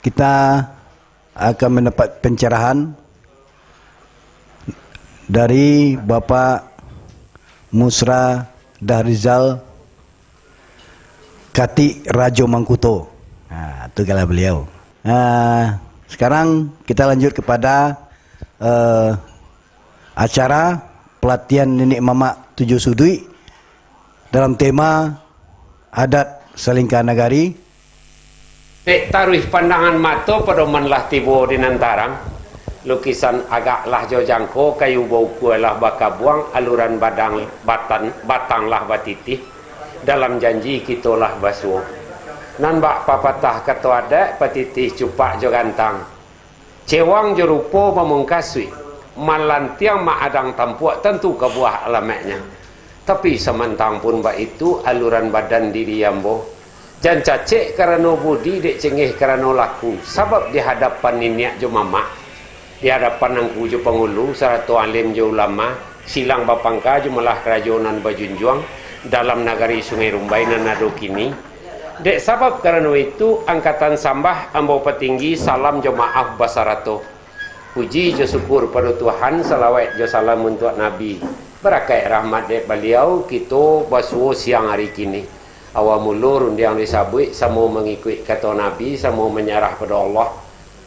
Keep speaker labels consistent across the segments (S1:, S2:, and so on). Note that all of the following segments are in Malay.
S1: kita akan mendapat pencerahan dari Bapak Musra Dahrizal Kati Rajo Mangkuto. Itu kalau beliau. Sekarang kita lanjut kepada acara pelatihan Nenek Mamak Tujuh Sudui dalam tema adat Salingka Nagari.
S2: Taruh pandangan mata pada manlah tibo di nantarang. Lukisan agaklah jo jangko, kayu bau kualah baka buang, aluran batang lah batitih. Dalam janji kitolah basuh. Nan bak papatah kata adat, patitih cupak jo gantang. Cewang jo rupo memungkasui. Malantiang mak adang tampuak tentu kebuah alamatnya. Tapi semantang pun bak itu aluran badan diri yambo. Jan cacik kerana budi dek cengih kerana laku. Sebab di hadapan niniak jo mamak, di hadapan angku jo pengulu, saratu alim jo ulama, silang bapangka jo malah kerajonan bajunjuang dalam nagari Sungai Rumbai nan nado kini. Dek sebab kerana itu angkatan sambah ambo petinggi salam jo maaf basarato. Puji jo syukur pada Tuhan, salawat jo salam untuk Nabi. Berakai rahmat dek beliau kita basuh siang hari kini. Awal mula rundiang disabui sama mengikut kata Nabi, sama menyerah pada Allah.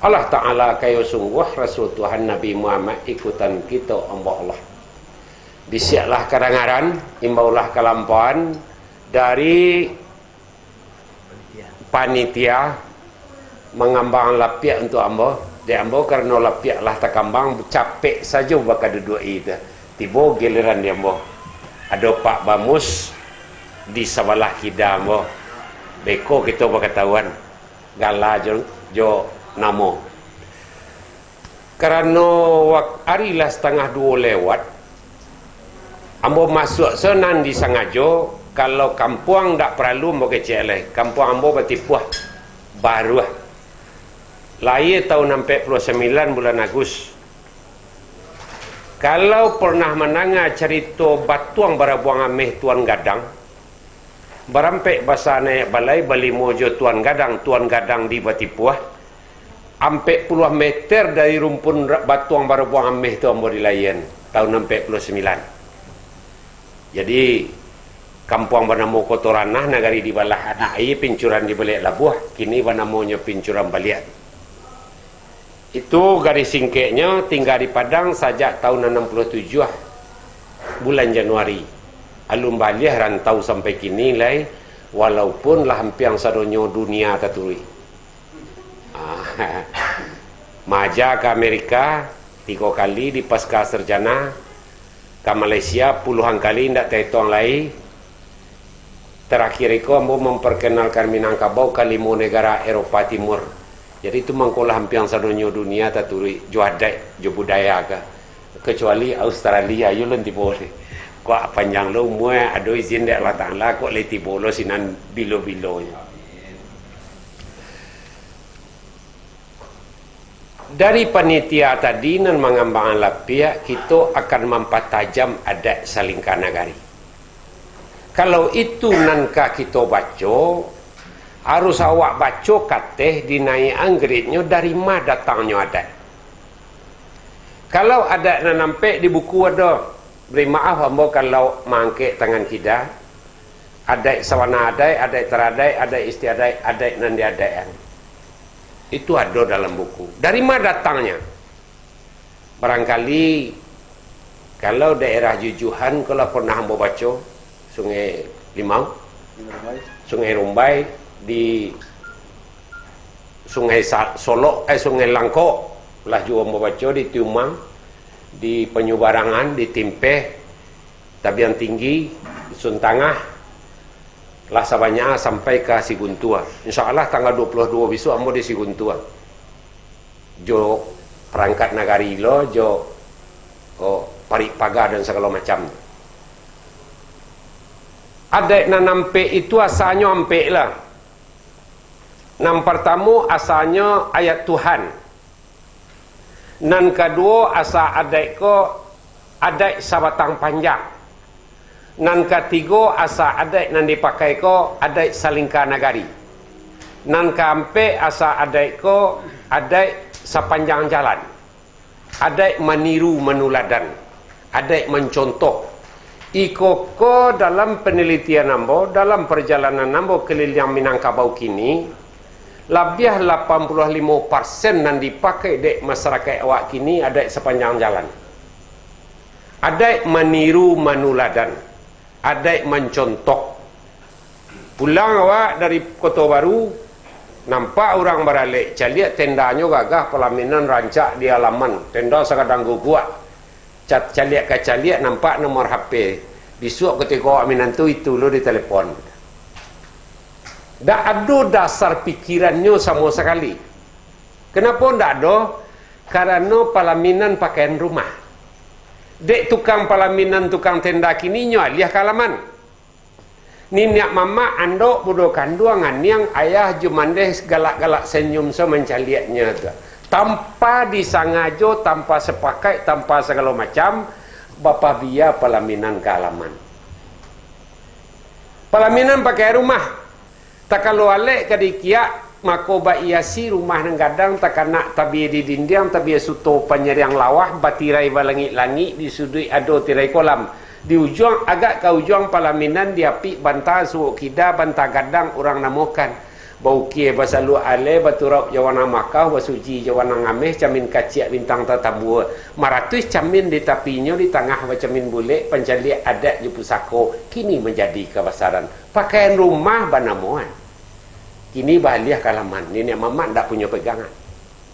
S2: Allah Ta'ala kayu sungguh Rasul Tuhan Nabi Muhammad ikutan kita amba Allah. Bisiaklah karangaran, imbaulah kelampauan dari panitia mengambang lapiak untuk amba. Dia amba kerana lapiak lah takambang capek saja bakal duduk itu. Tiba giliran dia amba. Ada Pak Bamus di sebelah kita amba. Beko kita berketahuan. Gala jo namo. Kerana hari lah 1:30 lewat. Ambo masuk senan di Sangajo. Kalau kampung tak perlu ambo kecil lah. Kampung ambo bertipuah baru lah. Lahir tahun 49 bulan Agustus. Kalau pernah mendengar cerita batuang barabuang ameh Tuan Gadang, berampek bahasa naik balai bali mojo Tuan Gadang di Batipuah, ampek puluh meter dari rumpun batuang barabuang ameh tu ambo dilayan tahun 49. Jadi kampung bernama Kotoranah nagari di balah anak air pincuran di balik labuh, kini bernamanya pincuran baliat. Itu garis singkatnya tinggal di Padang sejak tahun 67 bulan Januari. Alum baliah rantau sampai kini lai, walaupun lah hampir sadonyo dunia taturi. Maja ke Amerika 3 kali di pasca sarjana, ke Malaysia puluhan kali ndak terhitung lai. Terakhir itu ambo memperkenalkan Minangkabau ke 5 negara Eropah Timur. Jadi itu mangkolah hampir sadonyo dunia taturi jo adat jo budaya ke. Kecuali Australia yo lenti boleh. Kok panjang lo umur ada izin dari Allah Ta'ala kok leti bolo sinan bilo-bilonya. Dari panitia tadi nan mengambang lapiak kita akan mempertajam adat Salingka Nagari. Kalau itu nanka kita baca, harus awak baca kateh dinaik anggritnya dari mana datangnya adat. Kalau adat nan nampak di buku ada, beri maaf hamba kalau mangkek tangan kita, adat sawana adat teradai, adat istiadat, adat nan diadaian. Itu ada dalam buku. Dari mana datangnya? Barangkali kalau daerah Jujuhan kalau pernah hamba baca Sungai Limau, Sungai Rumbai, di Sungai Solok, Sungai Langkok lah juga membaca di Tiumang, di Penyubarangan, di Timpeh, Tabian Tinggi, di Suntangah lah sebanyak sampai ke Siguntua. InsyaAllah tanggal 22 besok ambo di Siguntua jo perangkat nagari lo jo parik pagar dan segala macam. Adat nan nampak itu asalnya ampe lah. Nan pertama asalnya ayat Tuhan. Nan kedua asal adat ko adat sabatang panjang. Nan ketiga asal adat nan dipakai ko adat Salingka Nagari. nan kampe asa adai ko adai sepanjang jalan, adai meniru menuladan, adai mencontoh. Iko ko dalam penelitian ambo, dalam perjalanan ambo keliling Minangkabau kini, lebih 85% yang dipakai dek masyarakat awak kini ada sepanjang jalan. Ada meniru menuladan, ada mencontoh. Pulang awak dari Kota Baru, nampak orang beralik, caliak tendanya gagah pelaminan rancak di halaman, tenda sekadang guguak. Caliak ke caliak nampak nomor HP. Besok ketika awak minantu itu lo di telefon. Tak ada dasar pikirannya sama sekali. Kenapa tak ada? Karena pelaminan pakaian rumah. Dek tukang pelaminan, tukang tenda kini nyo aliah kalaman. Niak mama andok budo kanduangan yang ayah jumandeh galak-galak senyum so mencaliaknya tu. Tanpa disangajo, tanpa sepakai, tanpa segala macam, bapa biya pelaminan ke halaman. Pelaminan pakai rumah. Tak kalau alek kadikiak mako ba iasi rumah nang gadang tak nak tabi di dinding tabi suto penyeriang lawah batirai balangit-langit di sudut ado tirai kolam di ujung agak ke ujung pelaminan dia pi bantah suuk kida bantah gadang orang namukan bau kie basalu ale baturap jawana makau basuji jawana ngameh camin kaciak bintang tatabu maratus camin di tapinya di tengah bacamin bule pencali adat ju pusako kini menjadi kebesaran pakaian rumah banamuan. Kini baliah kalaman. Nenek mamak tak punya pegangan.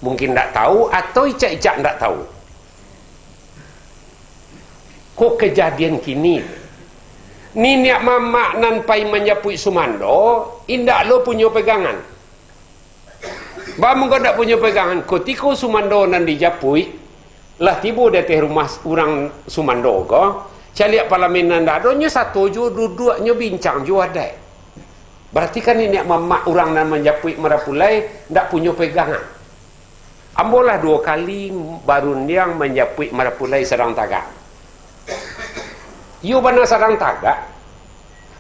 S2: Mungkin tak tahu atau icak-icak tak tahu. Kok kejadian kini? Nenek mamak nan pai menyapui sumando, indak lo punya pegangan. Bang kau tak punya pegangan. Ketika sumando nan dijapui, lah tiba dari rumah orang sumando ko, caliak palaminan tak ada, nya satu jo duduknya bincang jo ada. Berarti kan ini mamak orang nan menjapui Marapulai tak punya pegangan. Ambolah 2 kali baru yang menjapui Marapulai Sarang Tagak. Yo bana Sarang Tagak.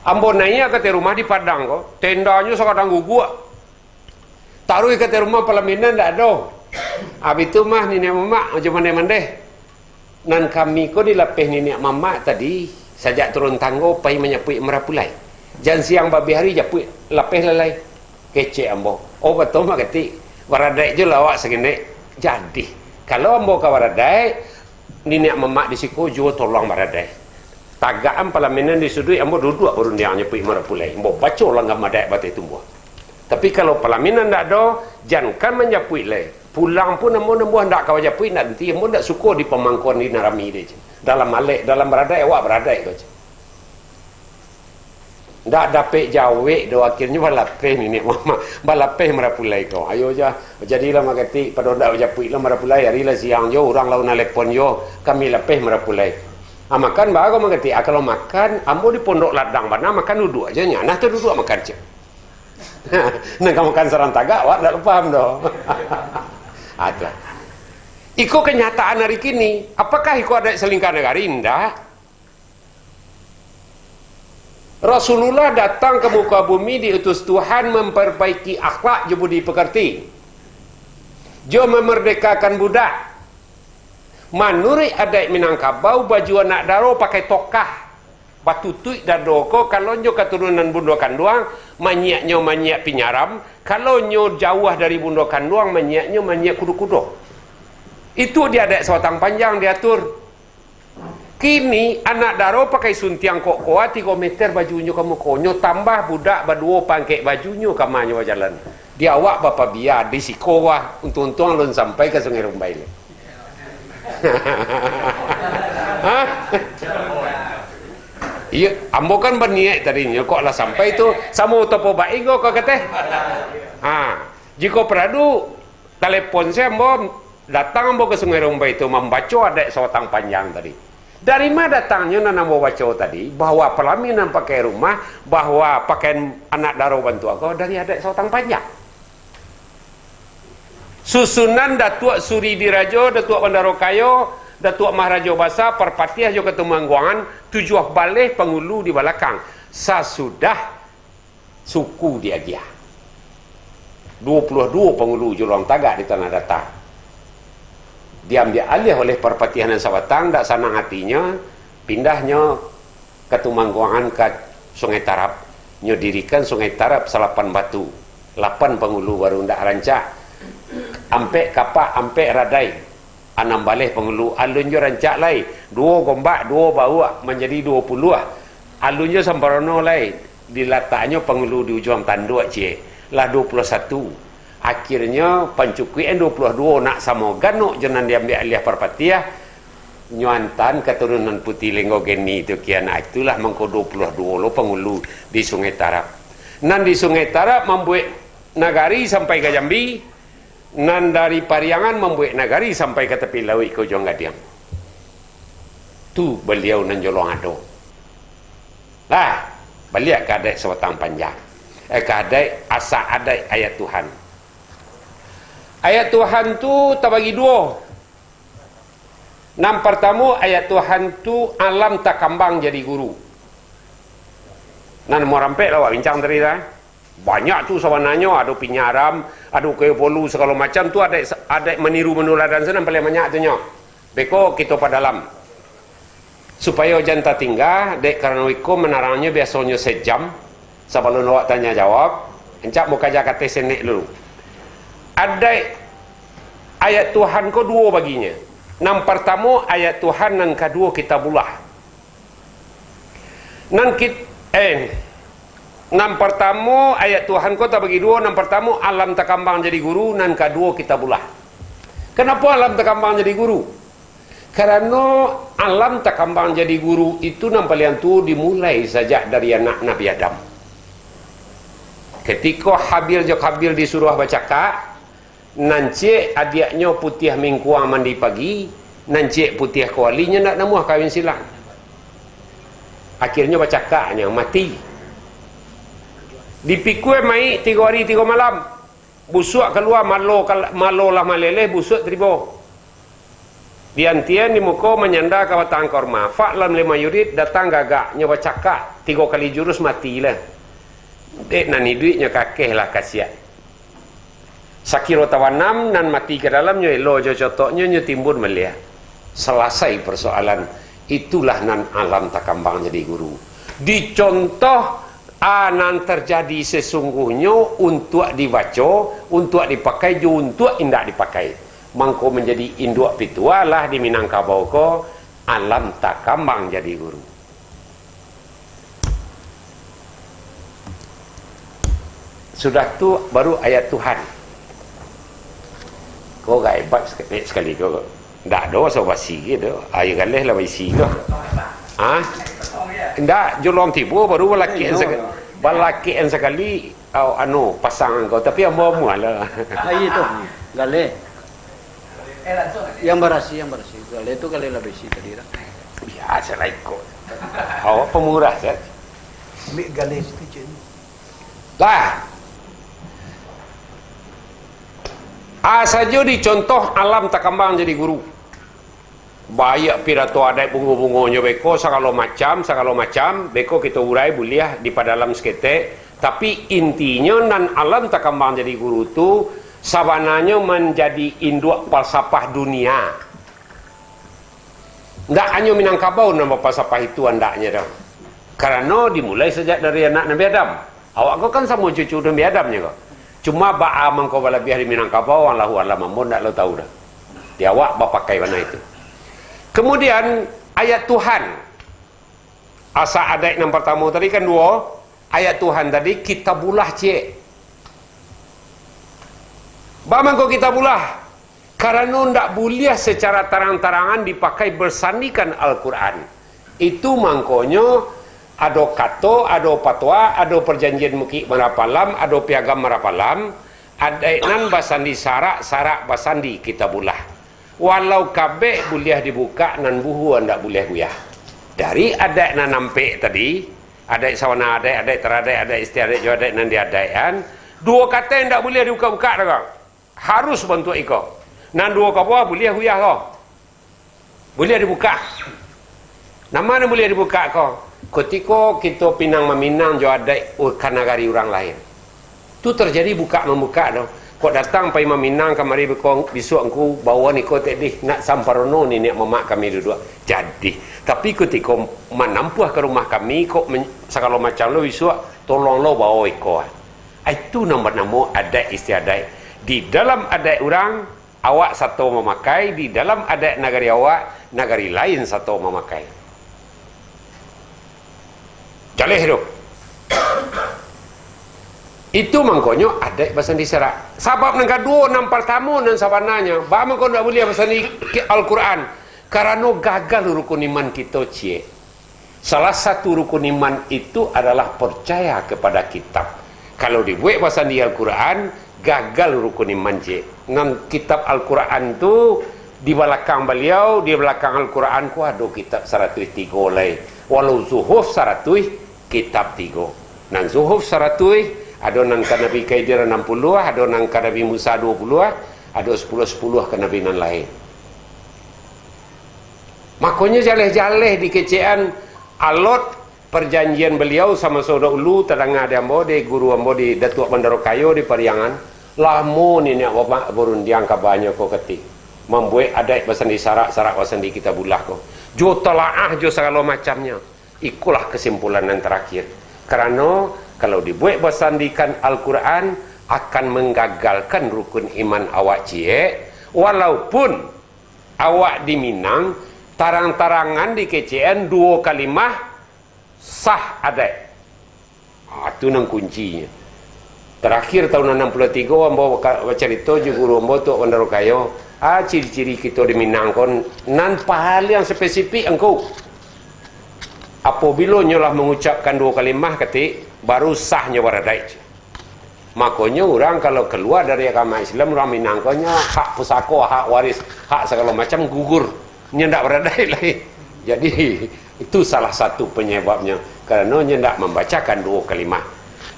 S2: Ambo nanya ke rumah di Padang ko, tendanya sekadang guguk. Taruh ke rumah pelaminan tak ada. Habis itu mah nenek mamak macam mana-mana. Nan kami ko dilapih nenek mamak tadi sajak turun tangga pai menyapui Marapulai. Jangan siang babi hari japui lapih lalai kece ambo. Oh betul mak ketik waradai je lawak segini. Jadi kalau ambo ke waradai nenek mamak di siku juga tolong waradai. Tagaan pelaminan di sudut ambo duduk baru dia nyepui Marapulai. Ambo baca langgam madai batai tumbuh. Tapi kalau pelaminan tak ada, jangan menyapui lay. Pulang pun ambo hendak kau japui nanti ambo hendak suka di pemangkuan di narami dia. Dalam alik dalam beradai awak beradai kau. Tak dapat jawab do akhirnya balapeh ni mama balapeh Marapulai kau ayo aja jadilah makati pada dak japui lah Marapulai hari lah siang jo orang lawan telepon jo kami lapeh Marapulai makan bago makati kalau makan ambo di pondok ladang mana makan duduk aja nya nah tu duduk makan je nak makan Sarang Tagak awak tak paham do ada iko kenyataan hari kini apakah iko ada selingkar negara indah. Rasulullah datang ke muka bumi diutus Tuhan memperbaiki akhlak je budi pekerti. Jo memerdekakan budak. Manuri adat Minangkabau baju anak daro pakai tokah. Batu tuik dadoko kalau nyo keturunan bundo kanduang manyiaknya manyiak pinyaram, kalau nyo jauh dari bundo kanduang manyiaknya manyiak kudu-kudu. Itu dia adat sewatang panjang diatur. Kini anak daro pakai suntiang kok-koa 3 meter bajunya kamu konyo tambah budak berdua pangkek bajunya kamanyo jalan. Dia awak bapa biar di sikowa untung-untung lun sampai ke Sungai Rumbai. Hah? Iya, ambo kan berniat tadinya kok lah sampai tu sama topo baik kok kata. Jika peradu telepon saya ambo datang ambo ke Sungai Rumbai itu membaca adat sewatang panjang tadi. Dari mana datangnya nana mau baca tadi bahwa pelaminan pakai rumah, bahwa pakaian anak daro bantu aku dari adat sewatang panjang. Susunan Datuk Suri Dirajo, Datuk Bandaro Kayo, Datuk Maharaja Basa, Perpatiah juga Temangguangan, 7 balih pengulu di belakang. Sasudah suku dia. 22 penghulu Jurong Tagak di Tanah Datar. Diambil alih oleh Perpatihan Sabatang, tak senang hatinya, pindahnya ke Tumangguangan ke Sungai Tarap. Nyo dirikan Sungai Tarap Salapan Batu. 8 penghulu baru ndak rancak. Ampe kapak, ampe radai. 6 balih penghulu. Alunjo rancak lai. 2 gombak, 2 bau menjadi 20 lah. Alunjo sambarono lai. Diletaknya penghulu di ujung tanduk cik. Lah 21. Akhirnya pancukuan 22 nak sama ganuk jangan diambil alih Perpatiah. Nyuantan keturunan Putih Lenggo Geni itu kian itulah mengko 22 lo penghulu di Sungai Tarap. Nan di Sungai Tarap membuat nagari sampai ke Jambi. Nan dari Pariangan membuat nagari sampai ke tepi laut ke Ujung Gadiang. Tu beliau nan jolong ado. Lah, beliau kadai Sabatang Panjang. Kadai asa adai ayat Tuhan. Ayat Tuhan tu terbagi 2. Nam pertama ayat Tuhan tu alam tak kambang jadi guru. Nan mau rampek lah bincang tadi dah. Banyak tu sebenarnya ada pinyaram, ada kaya polu segala macam tu ada meniru menuladan sana paling banyak tu nya. Beko kita pada dalam. Supaya janta tinggal dek karena iko menarangnya biasanya sejam sebelum awak tanya jawab. Encak muka jaga tes senek dulu. Ada ayat Tuhan ko 2 baginya. Nan pertama ayat Tuhan, nan kedua kitabullah. Nan pertama ayat Tuhan ko tak bagi 2, nan pertama alam tak kambang jadi guru, nan kedua kitabullah. Kenapa alam tak kambang jadi guru? Karena alam tak kambang jadi guru itu nan paling tu dimulai sejak dari anak Nabi Adam. Ketika Habil jo Kabil disuruh bercakap, nancik adiknya putih mingkuang mandi pagi, nancik putih kualinya nak namuah kahwin silang. Akhirnya bercakapnya mati. Dipikul mai 3 hari 3 malam. Busuk keluar malo lah maleleh busuk teribo. Diantian di muka menyanda ke batang korma. Fa'lam 5 yurid datang gagaknya bercakap 3 kali jurus matilah. Dek nani duitnya kakeh lah kasihan. Sakiro tawanam nan mati ke dalamnya elo jo cotoknya nyo timbun melia. Selesai persoalan. Itulah nan alam tak kambang jadi guru. Dicontoh nan terjadi sesungguhnya untuk dibaca, untuk dipakai juga untuk indak dipakai. Mangko menjadi induk pitualah di Minangkabau ko alam tak kambang jadi guru. Sudah tu baru ayat Tuhan. Kau gak hebat sekali kau. Tak ada so basi gitu. Air galih lah basi kau. Ah? Tak, jolong tiba baru balakian sekali pasangan kau. Tapi yang mau lah.
S3: Air tu galih. Yang berasi. Galih tu galih lah basi tadi lah.
S2: Biasa lah ikut. Awak pemurah kan?
S1: Ambil galih setuju.
S2: Lah. Saja dicontoh alam tak kambang jadi guru. Banyak pirato adai bunga-bunganya beko segala macam beko kita urai buliah di padalam seketek. Tapi intinya nan alam tak kambang jadi guru tu sabananya menjadi induk falsafah dunia. Ndak hanya Minangkabau nama falsafah itu andaknya dah. Karena dimulai sejak dari anak Nabi Adam. Awak kau kan sama cucu Nabi Adamnya kau. Cuma ba'a mengkau lebih di Minangkabau Allahu a'lam amun tak lo tahu dah. Dia awak pakai mana itu. Kemudian ayat Tuhan. Asa adat yang pertama tadi kan 2. Ayat Tuhan tadi kitabullah cik. Ba mengkau kitabullah. Karena ndak boleh secara terang-terangan dipakai bersandingkan Al-Quran. Itu mangkonya ada kato, ada patwa, ada perjanjian muki marapalam, ada piagam marapalam, ada nan basandi sarak basandi kitabullah. Walau kabeh boleh dibuka nan buhu ndak boleh guyah. Dari adat nan nampak tadi, adat sawana adat teradai, adat istiadat jo adat nan diadaian, 2 kata ndak boleh dibuka-buka dah. Harus bentuk iko. Nan 2 kata boleh guyah kau. Boleh dibuka. Nama nan boleh dibuka kau. Ketika kita pinang meminang jo adat kanagari orang lain. Tu terjadi buka membuka dah. Kau datang pai Minang kamari bekong besok engku bawa ni kau tak deh nak samparono ni nek mamak kami duduk. Jadi, tapi ketika menampuh ke rumah kami kok segala macam lo besok tolong lo bawa ikut. Itu nama-nama adat istiadat. Di dalam adat orang awak satu memakai, di dalam adat negari awak negari lain satu memakai. Jaleh tu. Itu mangkonyo adat bahasa diserak. Sebab nang kedua nang pertama nang sabananya, ba mangkon dak boleh bahasa ni Al-Quran. Karena gagal rukun iman kita cie. Salah satu rukun iman itu adalah percaya kepada kitab. Kalau dibuat bahasa di Al-Quran, gagal rukun iman cie. Nang kitab Al-Quran tu di belakang beliau, di belakang Al-Quran ku ada kitab 103 lai. Walau zuhuf 100 kitab 3. Nang zuhuf 100 ada nang Nabi Khidir 60, ada nang Nabi Musa 20, ada 10 ke Nabi nan lain. Makanya jaleh-jaleh di kecean alot perjanjian beliau sama saudara ulu tadanga dia ambo de guru ambo di Datuk Bandar Kayo di Pariangan. Lamo ni nak bapak berundiang ka banyak ko ketik. Membuat adat bahasa di sarak-sarak bahasa di kita bulah ko. Jo telaah jo segala macamnya. Ikulah kesimpulan yang terakhir. Karena kalau dibuat bersandikan Al-Quran akan menggagalkan rukun iman awak cie, walaupun awak di Minang tarang-tarangan di KCN 2 kalimah sah adat. Itu nang kuncinya. Terakhir tahun 63 ambo cerita je guru ambo tu Bandar Kayo. Ciri-ciri kita di Minang kon nan paling yang spesifik engkau. Apabila nyolah mengucapkan 2 kalimah ketik baru sahnya waradai. Makanya orang kalau keluar dari agama Islam orang Minang konya hak pusaka, hak waris, hak segala macam gugur. Nyendak waradai lain. Jadi itu salah satu penyebabnya kerana nyendak membacakan 2 kalimah.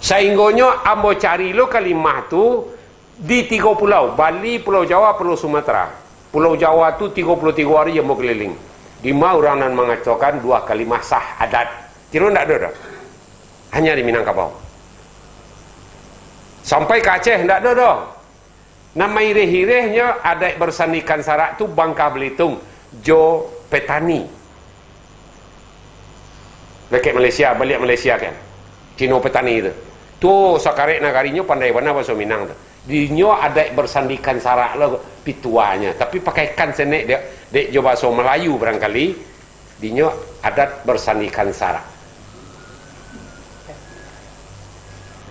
S2: Sehinggonya ambo cari lo kalimah tu di 3 pulau, Bali, Pulau Jawa, Pulau Sumatera. Pulau Jawa tu 33 hari yang mau keliling. Di mana orang nan mengatakan 2 kalimah sah adat. Kira tak ada dah. Hanya di Minangkabau. Sampai ke Aceh tak ada dah. Nama ireh-irehnya adat bersandikan sarak tu Bangka Belitung, Jo Petani. Dekat Malaysia, balik Malaysia kan. Cino Petani tu. Tu sakarek nagarinya pandai mana bahasa Minang tu. Dinyo adat bersandikan sarak lah pituanya, tapi pakaikan senek dia dek jo bahasa Melayu barangkali. Dinyo adat bersandikan sarak.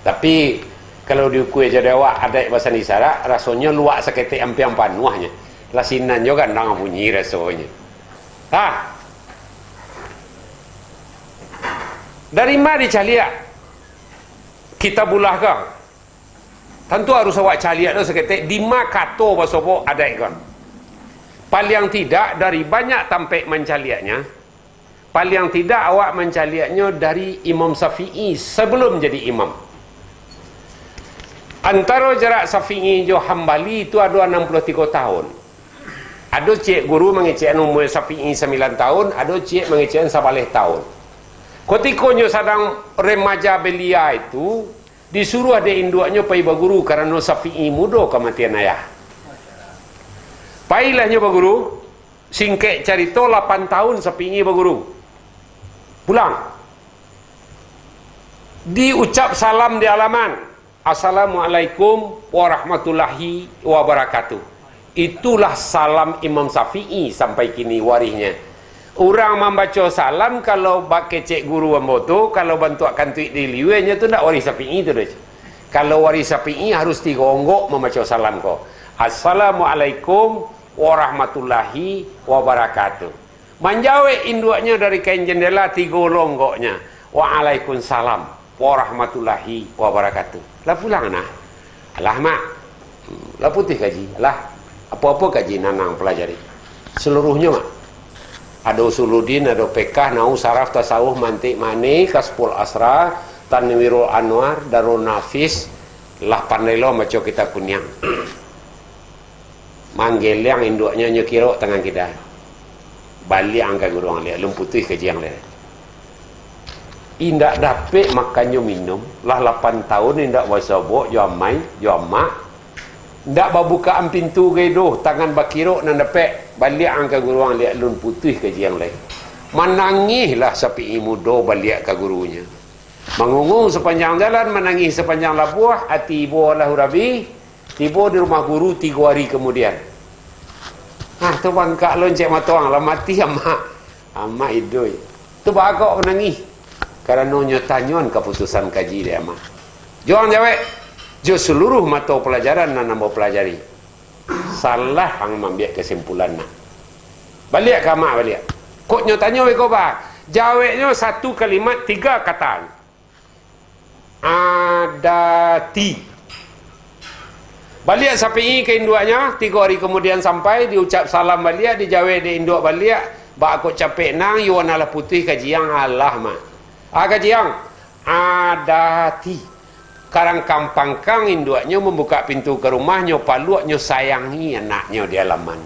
S2: Tapi kalau diukui jadi awak adat bersandikan sarak rasanya luak seketik ampiang panuahnya. Lasinan juga nang bunyi rasanya. Dari mana dicaliak? Kita bulah kah? Tentu harus awak caliak tu seketik di makato basopo adat kan. Paling tidak dari banyak tampek mencaliaknya, paling tidak awak mencaliaknya dari Imam Syafi'i sebelum jadi imam. Antara jarak Syafi'i jo Hambali itu ada 63 tahun. Ada cik guru mengecek umur Syafi'i 9 tahun, ada cik mengecek 11 tahun. Ketikanya sedang remaja belia itu disuruh ada induknya pai berguru kerana Syafi'i muda kematian ayah. Pailahnya berguru, singkat cerita 8 tahun Syafi'i berguru. Pulang. Diucap salam di halaman. Assalamualaikum warahmatullahi wabarakatuh. Itulah salam Imam Syafi'i sampai kini warisnya. Orang membaca salam kalau pakai cek guru ambo tu, kalau bantuakan tuik di liwenya tu tak waris Syafi'i tu dah. Kalau waris Syafi'i harus 3 onggok membaca salam kau. Assalamualaikum warahmatullahi wabarakatuh. Manjawe induknya dari kain jendela 3 longgoknya. Waalaikumsalam warahmatullahi wabarakatuh. Lah pulang nah. Alah mak. Lah putih kaji. Alah apa-apa kaji nanang pelajari. Seluruhnya mak. Ada Usuluddin, ada Pekah, Nau, Saraf, Tasawuf, Mantik, Mani, Kasful Asra, Tanwirul Anwar, Darul Nafis, lah pandai lo macam kita kunyang. Manggil yang induknya nyekirok tangan kita. Balik angka guru ang lihat, lumputih ke jiang lihat. indak dapat makannya minum lah 8 tahun indak wasabok yo amai yo mak ndak babukaan pintu gedo tangan bakiro nan dapat balik angka guruang liat lun putih ke yang lain menangislah sapi muda balik ke gurunya mengungung sepanjang jalan menangis sepanjang labuah hati ibu Allah rabi tiba di rumah guru 3 hari kemudian tu bangkak loncek matuang lah mati amak idoi tu bagak menangis kerana nyotanyon keputusan kaji dia amak jangan jawab jo seluruh mata pelajaran nan nambah pelajari salah hang mambiak kesimpulan nak balik ke amak balik kok nyotanya weko ba jawabnya 1 kalimat 3 kata adati balik sampai ke induaknya 3 hari kemudian sampai diucap salam balik dijawab di induak balik bak aku capek nang yuan ala putih kajiang Allah mah kajiang adati karang kampang kang induaknya membuka pintu ke rumahnya paluaknya sayangi anaknya di halaman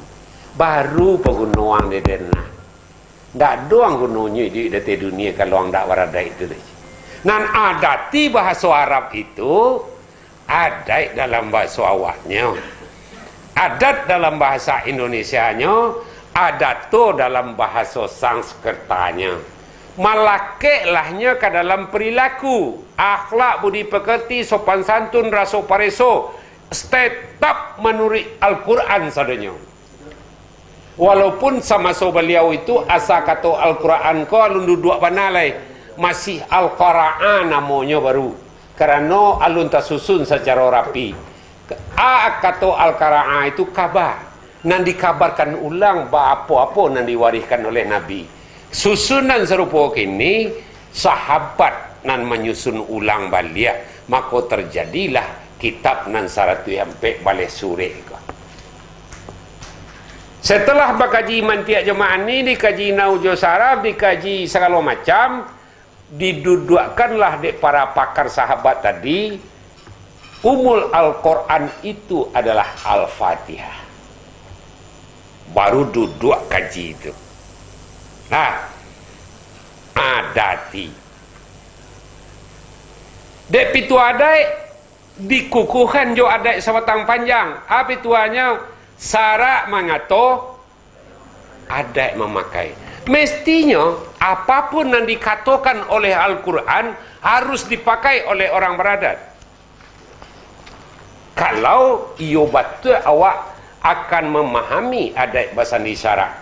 S2: baru pegunuang di denah ndak doang gunungnya di dunia kalau ndak warada itu nan adati bahasa Arab itu adat dalam bahasa awaknya adat dalam bahasa Indonesianya adato dalam bahasa Sanskertanya malake lahnya ke dalam perilaku akhlak budi pekerti sopan santun raso pareso tetap menurut Al-Quran sadanya walaupun sama so beliau itu asa kata Al-Quran ko alun duduk panalai masih Al-Qur'an namanya baru kerana alun tak susun secara rapi kata Al-Qur'an itu kabar nan dikabarkan ulang apa-apa nan diwariskan oleh Nabi susunan serupa kini sahabat nan menyusun ulang balik maka terjadilah kitab nan saratu sampai balik suri setelah bakaji mantiak jemaah ni dikaji naujo saraf dikaji segala macam didudukkanlah dek para pakar sahabat tadi umul Al-Quran itu adalah Al-Fatihah baru duduk kaji itu adati dek pitu adai dikukuhkan jo adai sabatang panjang apa tuanya syarat mengato adai memakai mestinya apapun yang dikatakan oleh Al-Quran harus dipakai oleh orang beradat kalau iyo betul awak akan memahami adai bahasa isyarat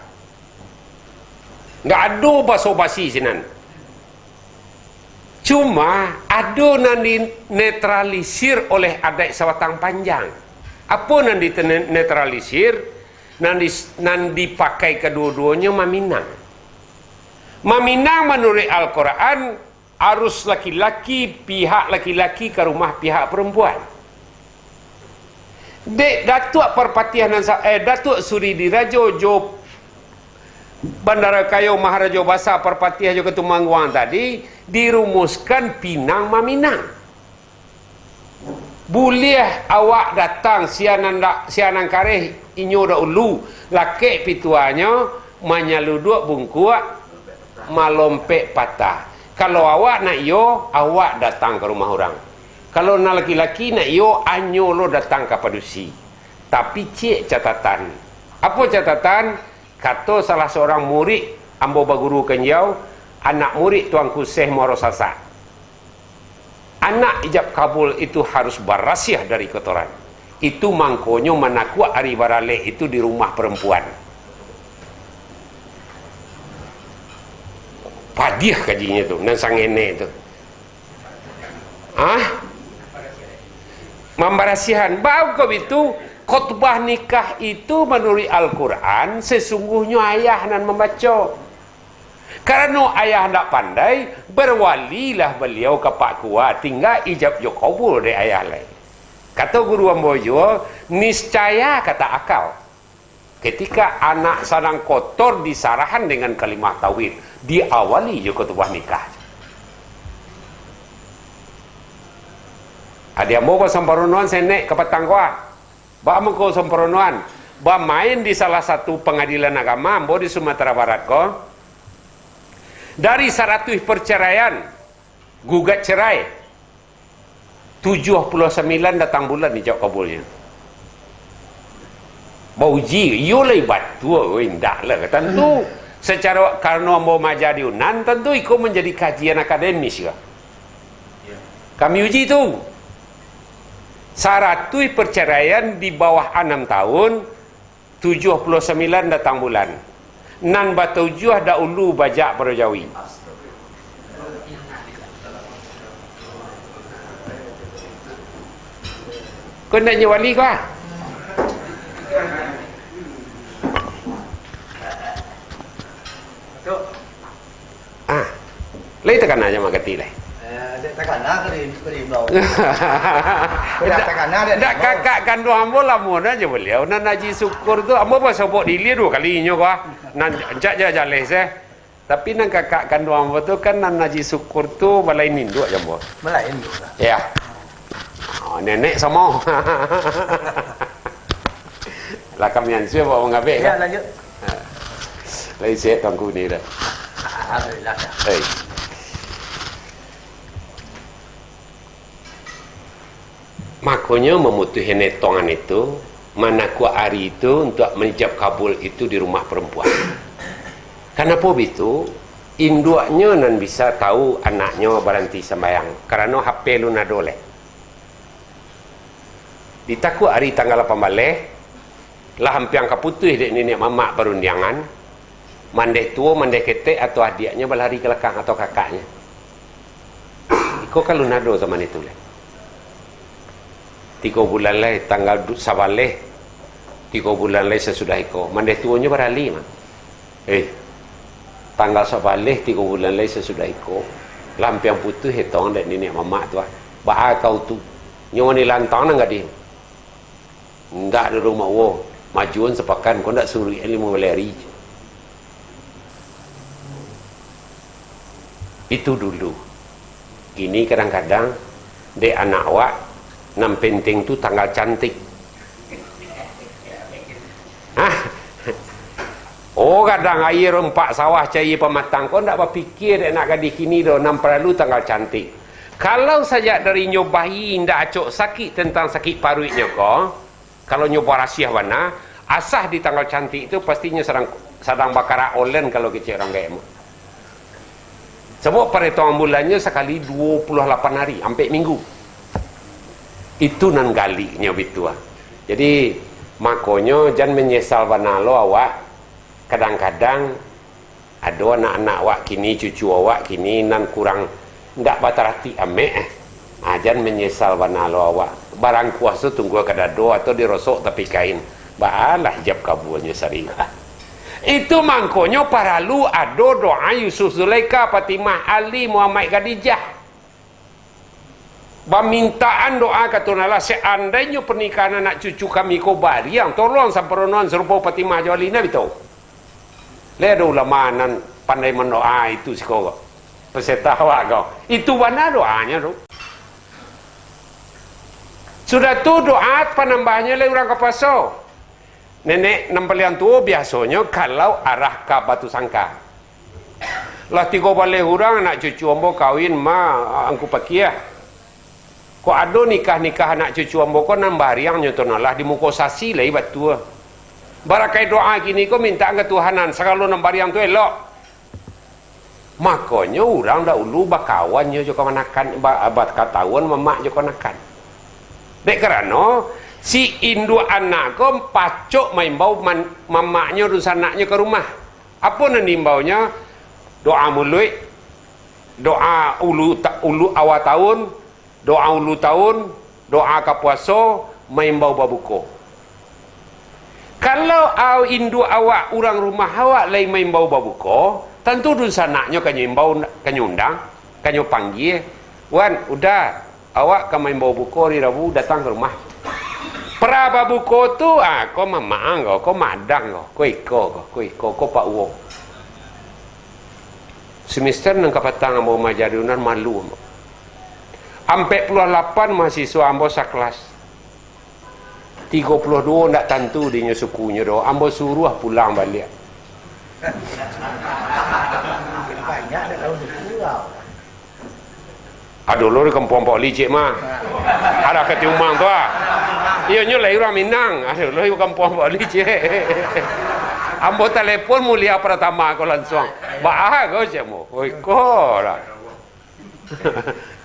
S2: nggak ada basa-basi sinan cuma ada yang dinetralisir oleh adat sabatang panjang apa yang dinetralisir nan dipakai kedua-duanya maminang menurut Al-Quran harus laki-laki pihak laki-laki ke rumah pihak perempuan dek Datuk Perpatihan Datuk Suri Dirajo jo Bandara Kayu Maharaja Basa Perpatihan jo Ketumangguang tadi dirumuskan pinang maminang boleh awak datang sianan kareh inyo da ulu laki pituanya menyaluduk bungkuak malompek patah kalau awak nak yo awak datang ke rumah orang kalau nak laki-laki nak yo anyo lo datang ke padusi tapi cik catatan apa catatan kata salah seorang murid ambo baguru kenyau anak murid tuanku Syekh Muaro Sasa anak ijab kabul itu harus berasiah dari kotoran itu mangkonyo manakua ari barale itu di rumah perempuan padiah kajinya tu dan sangene itu membarasihan bau kau itu khutbah nikah itu menurut Al-Quran sesungguhnya ayah nan membaca karena ayah tak pandai berwalilah beliau ke Pak Kuat tinggal ijab jo kabul dari ayah lain kata guru ambojo niscaya kata akal ketika anak sadang kotor disarahan dengan kalimah tauhid diawali jo khutbah nikah ada yang mau samparunuan saya naik ke Patangkwa ba mengko samparunuan ba main di salah satu pengadilan agama ambo di Sumatera Barat ko dari 100 perceraian gugat cerai 79 datang bulan dijawab kabulnya. Bauji yolai batu indah lah tentu secara karena mau majari unan tentu ikut menjadi kajian akademis ya. Kami uji tu syarat perceraian di bawah 6 tahun 79 datang bulan nan batujuh dah ulu bajak Jawi. Kau nak wali kau? Lai tekan aja mak keti lai.
S4: Tekan nak ke di bawah.
S2: Dak kakak kandu ambo lamun aja beliau nan haji syukur tu ambo pas sopok dilia 2 kalinya kau. Nan jak jale se. Tapi nan kakak kandu ambo tu kan nan haji syukur tu balai nindu aja ambo.
S4: Balai nindu.
S2: Ya. Oh, nenek sama. Lah kami ansur bawa ngabek.
S4: Ya lanjut.
S2: Lai set tangku ni dah.
S4: Alhamdulillah.
S2: Hei. Makanya memutuskan netongan itu manaku hari itu untuk menjawab kabul itu di rumah perempuan. Kenapa begitu? Induknya nan bisa tahu anaknya berhenti sembahyang karena HP lu nadoleh. Ditakut hari tanggal 8 balik lah hampir kaputus dek nenek mamak perundangan mandek tua mandek ketek atau adiknya berlari ke belakang atau kakaknya. Iko kalau nado zaman itu leh. 3 bulan leh tanggal sabaleh 3 bulan leh sesudah iko mandek tuanya berali mah. Tanggal sabaleh 3 bulan leh sesudah iko lampiang putus hetong dek nenek mamak tu. Bah kau tu nyawa ni lantang enggak dia. Ndak ada rumah wo majuan sepakan kau ndak suruh 5 leri. Itu dulu. Kini kadang-kadang dek anak awak nam penting tu tanggal cantik. Oh kadang air rempak sawah cair pematang kau ndak berfikir dek nak gadis kini dah nam perlu tanggal cantik. Kalau saja dari nyobahi ndak acok sakit tentang sakit paruitnya kau, kalau nyoba rahsia warna asah di tanggal cantik itu pastinya sedang bakar olen kalau kecil orang gaya. Sebab perhitungan bulannya sekali 28 hari sampai minggu. Itu nan galinya begitu. Jadi makanya jangan menyesal banalo awak. Kadang-kadang ada anak-anak awak kini, cucu awak kini nan kurang ndak batarati ame. Jangan menyesal banalo awak. Barang kuasa tunggu kadado atau dirosok tapi kain. Balah jab kabulnya sering. Itu mangkonyo paralu ado doa Yusuf Zulaika Fatimah Ali Muhammad Khadijah. Permintaan doa katunala seandainya pernikahan anak cucu kami ko bariang tolong samperonon serupa Fatimah Jawalina betul. Le ada ulama nan pandai mendoa itu siko. Peserta awak kau. Itu mana doanya tu? Sudah tu doa penambahnya le orang kapaso. Nenek nampalian tua biasanya kalau arah ke Batu Sangka. Lah 3 balik orang anak cucu ambo kawin angku pakiah. Ko ada nikah-nikah anak cucu ambo ko nan bariang nyotonalah di muka sasi lai batu. Barakai doa gini ko minta ketuhanan sekalo nan bariang tu elok. Makanya orang dahulu bakawannya jo kemanakan abad katahuan mamak jo kanakan. Dek kerana si induk anak ko pacok main bau mamaknya dus anaknya ke rumah. Apa nan imbaunya? Doa mulut, doa ulu awal tahun, doa ulu tahun, doa kapuaso, main bau babuko. Kalau au induk awak orang rumah awak lain main bau babuko, tentu dus anaknya kanyo imbau kanyo undang, kanyo panggil. Wan, udah awak kan main bau buko hari Rabu datang ke rumah. Pra buko tu kau mamang kau madang kau iko kau pak uang. Semester nang kapatang ambo majadunan malu. 48 mahasiswa ambo sakelas. 32 ndak tentu dinya sukunya do. Ambo suruh pulang balik.
S4: Banyak dah kalau suku kau.
S2: Aduh lo di kampung Pak Licik mah. Ada ke Tiumang tu ah. Iya nyo lahir orang Minang. Aduh lo di kampung Pak Licik. Ambo telepon mulia pertama ko langsung. Bah kau cemo. Oi ko lah.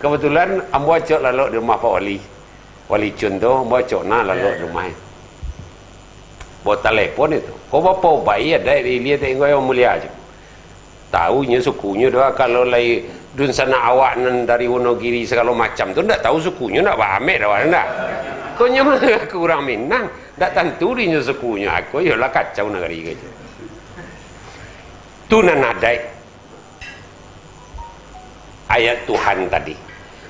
S2: Kebetulan ambo acok lalu di rumah Pak Wali. Wali Cun tu ambo acok na lalu di rumah. Bawa telepon itu. Kau bapa bayi ada dia tengok yang mulia aja. Tahunya sukunya doa kalau lagi dun sana awak nan dari Wonogiri segala macam tu ndak tahu sukunya ndak bahamet dah ndak. Kau nyaman aku orang Minang, ndak tentu dinya sukunya. Aku yalah kacau negeri gitu. Tu nan adai ayat Tuhan tadi.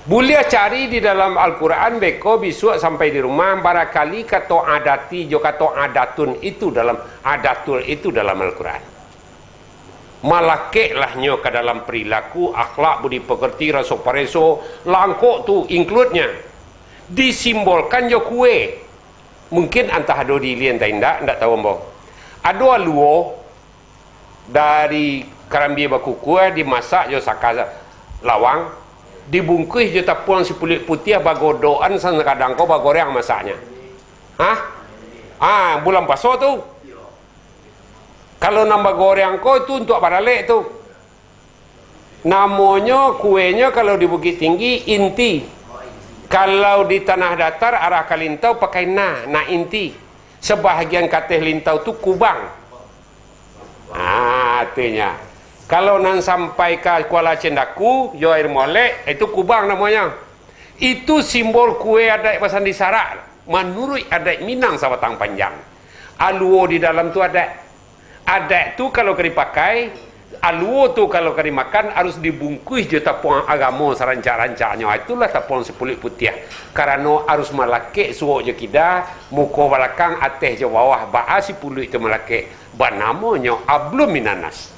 S2: Boleh cari di dalam Al-Quran beko bisu sampai di rumah barangkali kata adati jo kata adatun itu dalam adatul itu dalam Al-Quran. Malakek nyo ke dalam perilaku, akhlak, budi pekerti, rasa pareso, langkok tu include-nya. Disimbolkan jo kue. Mungkin antah ado di lian tak ndak tahu mbok. Ado luo dari karambi baku kue dimasak jo saka lawang, dibungkus je tapuan si kulit putih bagodoan sana kadang kau bagoreng masaknya. Hah? Bulan paso tu. Kalau nambah goreng kau itu untuk baralek tu. Namanya kuenya kalau di Bukit Tinggi inti. Kalau di tanah datar arah Kalintau pakai na inti. Sebahagian kateh lintau tu kubang. Artinya kalau nan sampai ke Kuala Cendaku, jo air molek, itu kubang namanya. Itu simbol kue adat pasan di Sarak. Menurut adat Minang Sabatang Panjang. Aluo di dalam tu adat. Adat tu kalau kena dipakai, aluo tu kalau kena dimakan harus dibungkus je tapuan agama serancak-rancaknya. Itulah tapuan sepulik putih. Karena harus malakek suuk je kida, muka belakang atas je bawah ba'a si pulik tu malakek. Banamanya ablum minanas.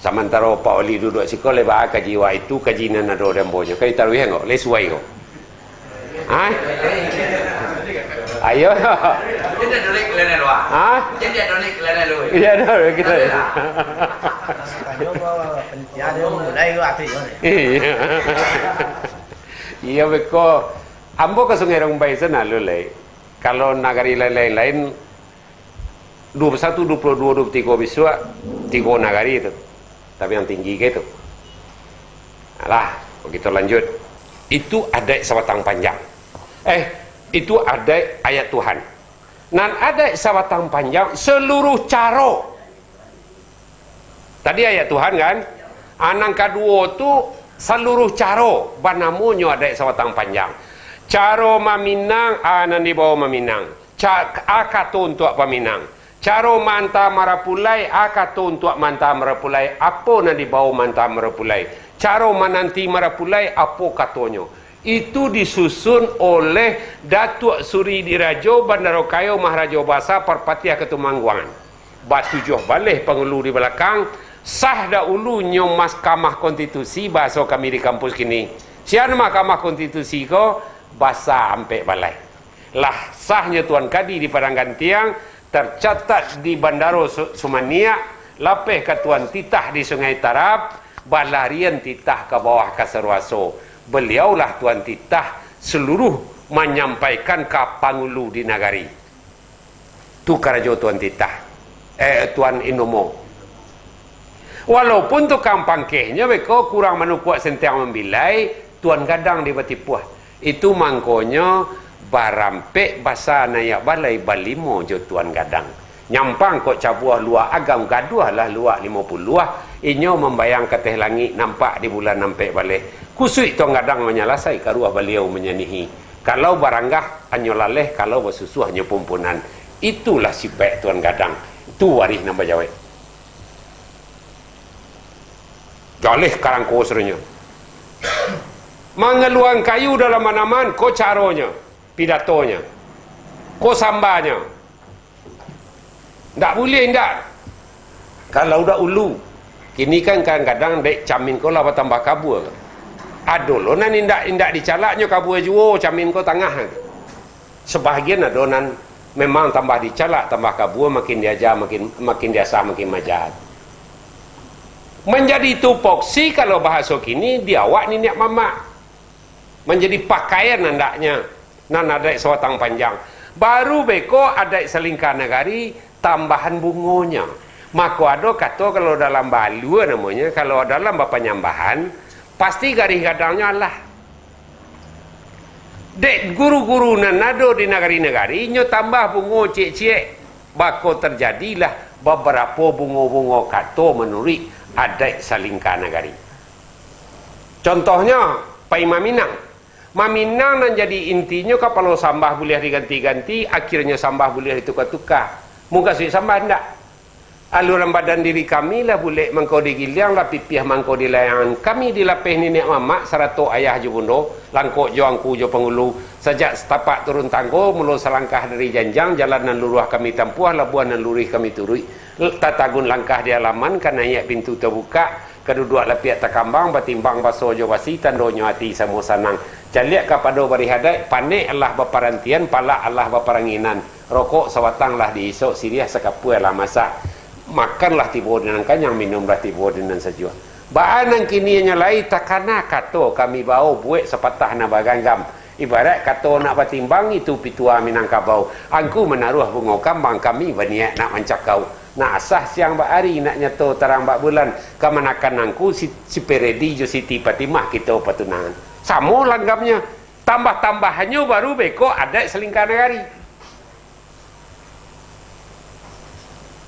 S2: Sementara Pak Wali duduk siko lebar kaji wa itu kaji nanado rembonya. Kai taruh hengok, lesuai ko. Ayo.
S4: Jadi dolik kelana lu. Jadi dolik kelana lu.
S2: Iya dah kita.
S4: Kanyo bawa penjara dia mulai ke ati ni.
S2: Iya beko. Ambo ke Sungai Rombai sana lulai. Kalau nagari lain-lain 21, 22, 23 biswa 3 nagari itu. Tapi yang tinggi gitu. Alah, begitu lanjut. Itu adat Sabatang Panjang. Itu adat ayat Tuhan. Dan adat Sabatang Panjang seluruh cara. Tadi ayat Tuhan kan? Anang kedua tu seluruh cara. Banamunyo adat Sabatang Panjang. Cara maminang, anan di bawah maminang. Akato untuk paminang. Cara manta marapulai, akato untuk manta marapulai. Apa na di bawah manta marapulai? Cara mananti marapulai, apa katonyo? Itu disusun oleh Datuk Suri Dirajo Bandarokayo Maharaja Bahasa Perpatiah Ketumangguangan. Batu joh balih pengulu di belakang. Sah dahulu nyom Mahkamah Konstitusi bahasa kami di kampus kini. Siapa Mahkamah Konstitusi ko? Bahasa ampe balai. Lah sahnya Tuan Kadi di Padang Gantiang tercatat di Bandaro Sumania, lapeh ke Tuan Titah di Sungai Tarap, balarian Titah ke bawah Kasarwaso. Beliaulah Tuan Titah seluruh menyampaikan ke Pangulu di Nagari. Tu karajo Tuan Titah. Tuan Inomo. Walaupun tukang pangkehnya beko kurang manukuat sentiang membilai, Tuan Gadang di Batipuah. Itu mangkonya barampe bahasa nayak balai balimo jo Tuan Gadang. Nyampang kok cabuah luar agam gaduh lah luar 50 luar. Inyo membayang ke teh langit nampak di bulan nampak balai. Kusui Tuan Gadang menyalasai karuah beliau menyanihi. Kalau baranggah anyo laleh, kalau bersusuh anyo pumpunan. Itulah sifat Tuan Gadang. Tu waris nambah jawab. Jalih karang kosernya. Mengeluang kayu dalam manaman, ko caronya, pidatonya, ko sambanya. Tak boleh tak. Kalau dah ulu, kini kan kadang-kadang dek camin ko lah tambah kabur. Aduh lo nan indak dicalaknya kabur juo camin ko tengah. Sebahagian adonan memang tambah dicalak, tambah kabur, makin diajar, makin dia sah, makin majat. Menjadi tupoksi kalau bahasa kini diawak ni niat mamak. Menjadi pakaian andaknya. Nan adat sewatang panjang. Baru beko adat selingkar negari tambahan bungonya. Maka ada kata kalau dalam balua namanya, kalau dalam penyambahan, pasti garis gadangnya lah. Dek guru-guru nan ada di negari-negari, nyo tambah bungo cek-cek. Bako terjadilah beberapa bungo-bungo kata menurut adat selingkar negari. Contohnya, Pai Maminang. Maminang nan jadi intinya kalau sambah boleh diganti-ganti, akhirnya sambah boleh ditukar-tukar. Muka suik sambah enggak? Aluran badan diri kami lah boleh mangkau digiliang lah pipih mangkau dilayangan. Kami dilapih nenek mamak serato ayah je bundo, langkok jo angku jo pengulu. Sejak setapak turun tanggo, mula selangkah dari janjang, jalan nan luruh kami tampuah, labuan nan lurih kami turui. Tatagun langkah di halaman, kan ayat pintu terbuka, kedua-dua lapiak takambang, batimbang baso jo wasi, tandonyo hati samo sanang. Jaliak kepada bari hadai, panik Allah berparantian, pala Allah berparanginan. Rokok sawatang lah diisok, siriah sekapu lah masak. Makanlah tiba dengan kanyang, minumlah tiba dengan sejuah. Baan kini nya lai takana kato kami bau buat sepatah na baganggam. Ibarat kato nak batimbang itu pitua Minangkabau. Angku menaruh bunga kambang kami berniat nak mencakau. Nak asah siang bahari nak nyato terang bak bulan. Kamanakan angku si Peredi jo Siti Fatimah kita patunangan. Sama langgamnya. Tambah-tambahannya baru beko adat selingkar negari.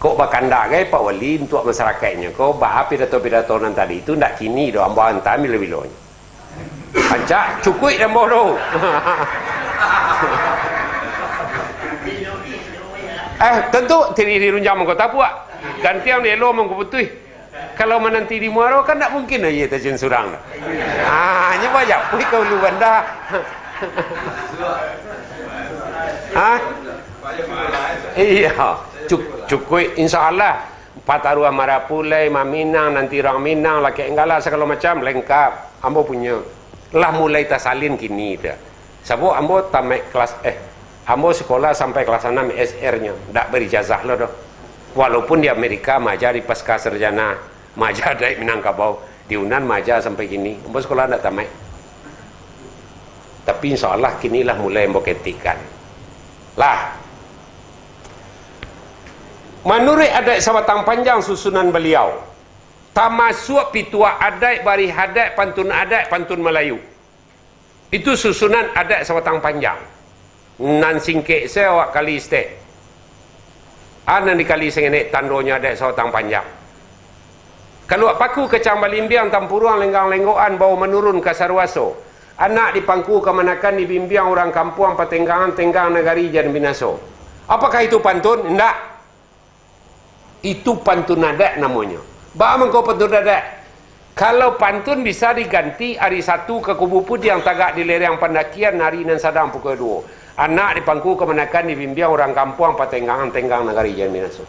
S2: Kok bakanda gai Pak Wali untuk masyarakatnya. Kok bah pidato-pidato nan tadi itu ndak kini do ambo hantar milo-milonya. Ancak cukui dan bodoh. Tentu tiri runjang mengko tapuak. Gantiang elo mengko putih. Kalau menanti di muaro kan tak mungkin aja terjun surang. Hanya banyak pui kau lu banda. Iya. Cukui insyaAllah Patarua Marapulai, Maminang, nanti orang Minang, laki enggala segala macam lengkap. Ambo punya lah mulai tasalin kini dah. Sebab ambo tamat kelas ambo sekolah sampai kelas 6 SR nya tak berijazah lo doh. Walaupun di Amerika majar di pasca sarjana, majar dari Minangkabau, di Unan majar sampai kini. Ambo sekolah tak tamat. Tapi insyaAllah kinilah mulai ambo ketikan. Lah menurut adat Sabatang Panjang susunan beliau, termasuk pitua adat, bari adat, pantun Melayu. Itu susunan adat Sabatang Panjang. Nan singkek saya awak kali istek. Anan dikali sengenek tandonya adat Sabatang Panjang. Kalau paku kecang balimbiang tampuruang lenggang-lenggoan bau menurun ke sarwaso. Anak dipangku kemanakan dibimbiang orang kampung patenggangan tenggang negari jan binaso. Apakah itu pantun? Tidak. Itu pantun adat namanya. Bapak mengkau pantun adat. Kalau pantun bisa diganti hari 1 ke kubu putih yang tagak di lereng pendakian hari nan sadang pukul 2. Anak dipangku kemenakan dibimbiang orang kampung patenggangan tenggang negari jan binaso.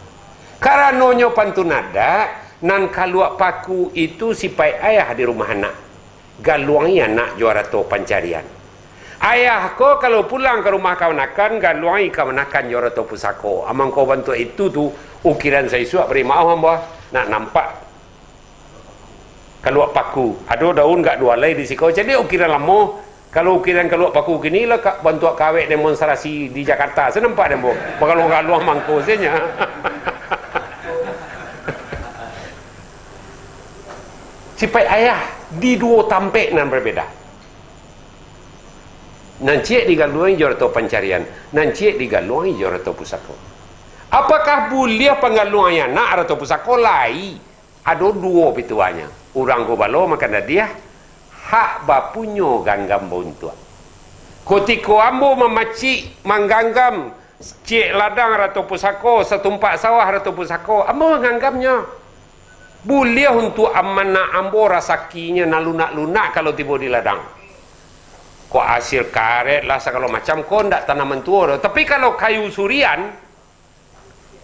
S2: Karanonyo pantun adat nan kaluak paku itu sipai ayah di rumah anak. Galuangi anak juara to pancarian. Ayah ko kalau pulang ke rumah kawan-kawan galuangi kawan-kawan juara to pusako. Amang kau bantu itu tu ukiran saya suap beri maaf hamba nak nampak kaluak paku. Ada daun gak dua lay di sikau. Jadi ukiran lama. Kalau ukiran kaluak paku kini lah bantu kawek demonstrasi di Jakarta. Saya nampak demo. Kalau galuang mangko saja. Sipai ayah di dua tampek nan berbeda. Nan cik digaluangi jorato pencarian, nan cik digaluangi jorato pusako. Apakah boleh pengaluannya nak atau pusako lai? Ada dua pituanya. Orang ko balo makan dia hak bapunyo ganggam bontua. Kotiko ambo memacik mangganggam cik ladang atau pusako setumpak sawah atau pusako, ambo menganggamnya. Boleh untuk amanah ambo rasakinya nalunak-lunak kalau tiba di ladang. Kok hasil karet lah segala macam, kok ndak tanaman tua. Tapi kalau kayu surian,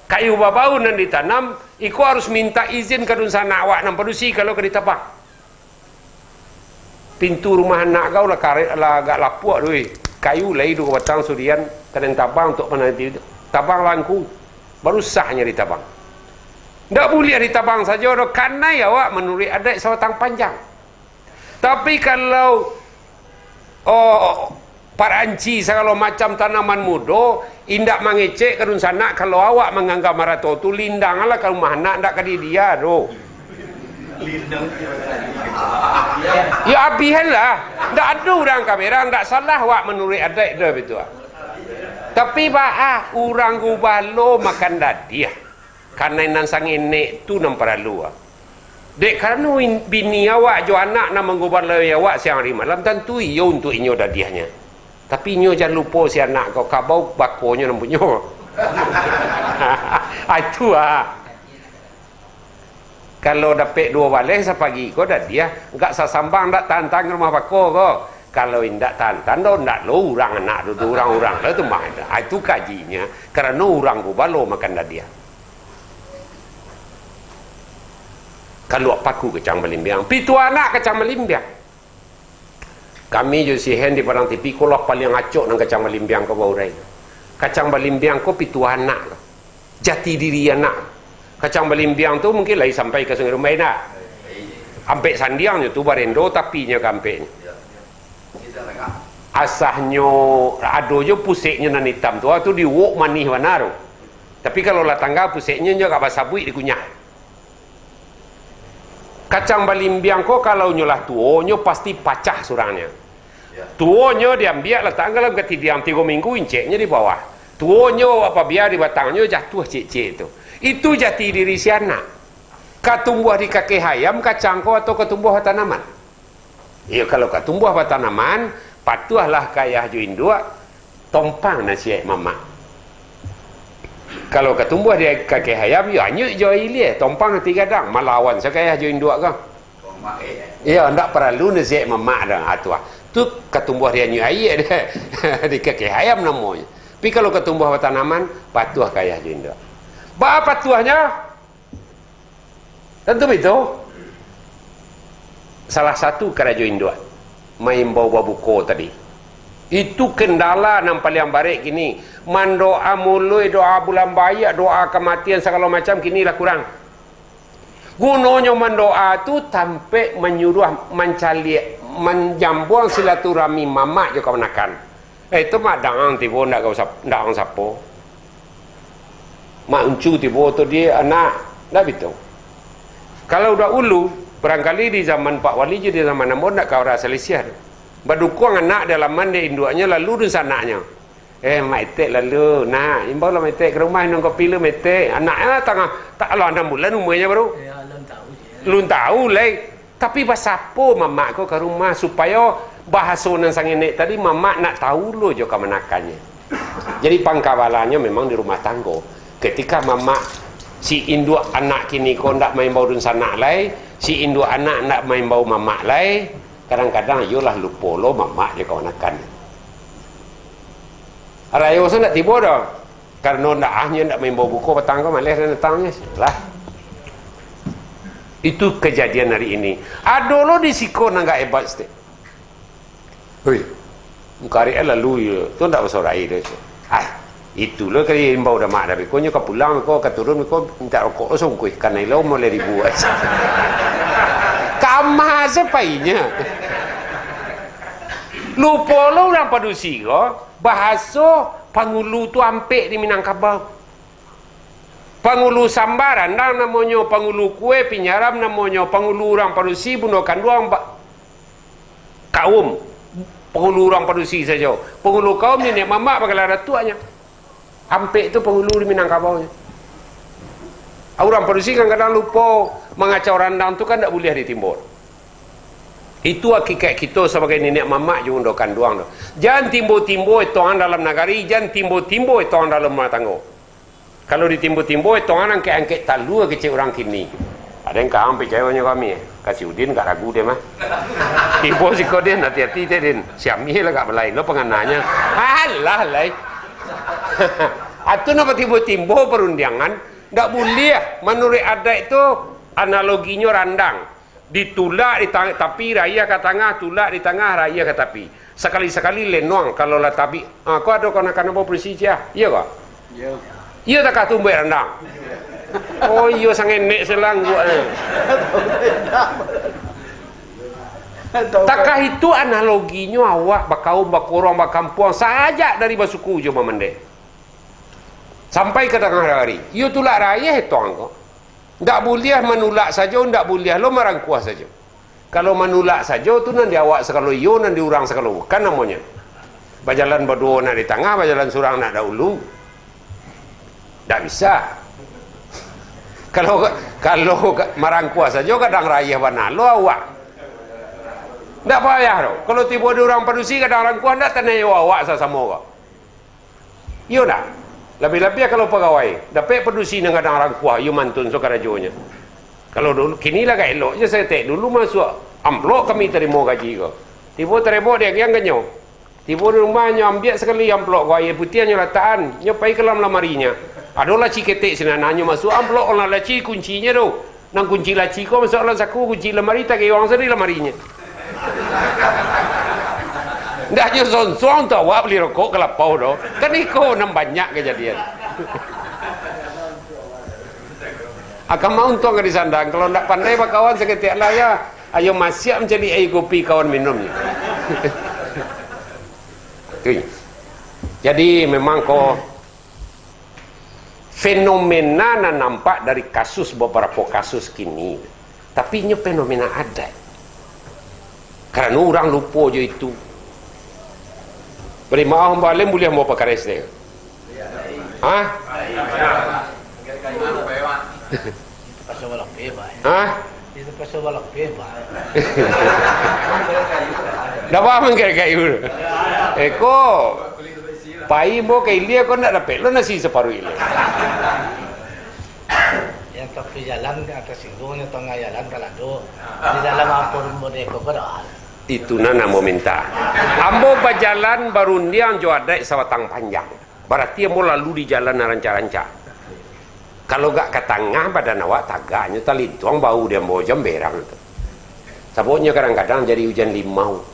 S2: kayu babau nan ditanam, iko harus minta izin ke sana awak nan padusi kalau ke ditapang. Pintu rumah anak kau lah karet lah agak lapuk tu. Kayu lah itu batang surian, kadang tabang untuk penanti tabang langku, baru sahnya ditabang. Tak boleh ditabang saja dah. Kanai awak menurut adat sawatang panjang. Tapi kalau paranci segala macam tanaman muda, indak mengecek kerun sana kalau awak menganggap marato tu lindang lah kalau mahnak ndak kadi dia tu. Ya abihan lah. Ndak ada orang kamera ndak salah awak menurut adat dah betul. Tapi orang gubalo makan dadiah. Karena nan sangi nek tu nam perlu. Dek karena bini awak jo anak nak menggubalo awak siang hari malam tentu iyo untuk inyo dadiahnya. Tapi inyo jangan lupa si anak kau kabau bakonya nam punyo. Itu Kalau dapat 2 balai sepagi kau dadiah, enggak sasambang ndak tantang rumah bako kau. Kalau indak tantan do ndak lo orang anak do orang-orang lah tu mah. Itu kajinya karena orang gubalo makan dadiah. Kalau paku kacang melimbiang, pitu anak kacang melimbiang. Kami jo sihen di padang TV kolok paling acok nang kacang melimbiang ko baurai. Kacang melimbiang ko pitu anak. Jati diri anak. Kacang melimbiang tu mungkin lagi sampai ke Sungai Rumai nak. Ampe sandiangnya tu barendo tapi nya kampe. Asahnya adojo puseknya nan hitam tu diwok manih wanaru. Tapi kalau lah tangga puseknya nya ka basabui dikunyah. Kacang balimbiang ko kalau nyolah tuonyo pasti pacah surangnya. Tuonyo diambil letak dalam keti diam 3 minggu inceknya di bawah. Tuonyo apa biar di batangnya jatuh cek-cek itu. Itu jati diri si anak. Katumbuh di kaki hayam kacang ko atau ketumbuh tanaman. Ya kalau ketumbuh tanaman patuahlah kayah jo induk tompang nasi mama. Kalau ketumbuh dia kaki hayam, ya nyuk jo ilie, tompang nanti kadang malawan sekaya jo induk kan. Ya ndak perlu nasi mamak dah atuh. Tu ketumbuh dia nyuk air dia di kaki hayam namanya. Tapi kalau ketumbuh tanaman, patuah kaya jo induk. Ba patuahnya? Tentu betul. Salah satu kara jo induk. Main bau buko tadi. Itu kendala yang paling baik kini. Mandoa mulai doa bulan bayak, doa kematian segala macam kini lah kurang. Gunanya mendoa tu sampai menyuruh mencari menjambuang silaturahmi mamak je kemenakan. Itu mak dang tibo ndak kau ndak sapo. Mak uncu tibo tu dia anak ndak betul. Kalau udah ulu barangkali di zaman Pak Wali je di zaman Amon ndak kau rasa lesiah. Berdukung anak dalam mandi induknya lalu dan sanaknya. Maitek lalu. Nah, imbau lah maitek ke rumah minum kopi lu maitek. Anaknya tak lah 6 bulan umurnya baru.
S4: Ya, belum tahu je.
S2: Belum tahu lah. Tapi basapo mamak kau ke rumah supaya bahasa nang sanginek tadi mamak nak tahu lo je kemenakannya. Jadi pangkawalannya memang di rumah tangga. Ketika mamak si induk anak kini kau ndak main bau dan sanak lai, si induk anak nak main bau mamak lai. Kadang-kadang yolah lupa lo mamak je kemenakan. Raya usah nak tiba dah. Karena nak ahnya nak main bau buku petang kau malah datangnya lah. Itu kejadian hari ini. Ada lo di siko nangga hebat stik. Hei, mukari lalu ya. Tu tak besar air dia. Itu lo kali imbau dah mak dah. Kau nyo kau pulang kau keturun kau minta rokok lo sungkuh karena lo mulai dibuat. Kamah sepainya. Lupa lo orang padusi kau. Bahasa Pangulu tu ampek di Minangkabau. Pangulu sambaran dah namanya Pangulu kue pinyaram namanya Pangulu orang padusi bunuh kanduang kaum. Pangulu orang padusi saja. Pangulu kaum ni nek mamak bagalah ratuanya. Ampek tu Pangulu di Minangkabau. Orang padusi kadang-kadang lupa mengacau randang tu kan tak boleh ditimbul. Itu hakikat kita sebagai nenek mamak je untuk kanduang tu. Jangan timbul-timbul tuan dalam nagari, jangan timbul-timbul tuan dalam rumah tangga. Kalau ditimbul-timbul tuan angkat-angkat talu kecil orang kini. Ada yang kaham percayanya kami. Kasih Udin tak ragu dia mah. Timbul si kau Din, hati-hati dia Din. Siami lah kat belai. Lo pengananya. Alah lai. Itu nama timbul-timbul perundangan. Tak boleh. Menurut adat itu analoginya randang. Ditulak di tengah tapi raya ke tengah, tulak di tengah raya ke tepi. Sekali-sekali lenong kalau lah tapi kau ada kanak-kanak bawa polisi je. Iya kah?
S3: Ya.
S2: Iya tak kah tumbuh rendang. Oh iya sangat nek selang buat. Takkah itu analoginya awak bakaum bakorang bakampung saja dari basuku je memendek. Sampai ke tengah hari. Yo tulak raya itu angko. Ndak boleh menulak saja, ndak boleh lo merangkuah saja. Kalau menulak saja tu nanti awak sekalo yo nanti orang sekalo bukan namanya. Bajalan berdua nak di tengah, bajalan surang nak dahulu. Tak bisa. Kalau merangkuah saja kadang raya mana lo awak. Tak payah tu. Kalau tiba ada orang padusi kadang rangkuah tak tanya awak sama orang. Yo dah. Lebih-lebih kalau pegawai dapat padusi dengan kadang rangkuah yo mantun so karajonya. Kalau dulu kini lah gak elok je saya tek dulu masuk amplop kami terima gaji ko. Tiba terima dia yang ganyo. Tiba di rumahnya ambil sekali amplop ko air putih nya letaan, nya pai ke dalam lemarinya. Ada laci ketek sini nanyo masuk amplop orang laci kuncinya tu. Nang kunci laci ko masuk dalam saku kunci lemari tak ke orang sendiri lemarinya. Ndak je son-son tu awak beli rokok kelapau tu. Kan iko nam banyak kejadian. Akan mau untung ke disandang. Kalau ndak pandai pak kawan seketik lah ya. Ayo masyam jadi air kopi kawan minumnya. Jadi memang fenomena nampak dari kasus beberapa kasus kini. Tapi ini fenomena ada. Karena orang lupa je itu. Beri maaf balik boleh mau pakai rest dia. Hah?
S4: Pasal balak beba.
S2: Hah?
S4: Itu pasal balak beba.
S2: Dah faham kan kayu? Eko pai mo kay dia ko nak dapat lo nasi separuh ile.
S4: Yang tapi jalan ke atas singgung tengah jalan kalado. Di dalam ampun mode ko pada.
S2: Itu nana mau minta. Ambo berjalan baru dia jo ada sawatang panjang. Berarti mau lalu di jalan ranca-ranca. Kalau gak ke tengah badan awak taganya tali tuang bau dia mau jam berang tu. Sabotnya kadang-kadang jadi hujan limau.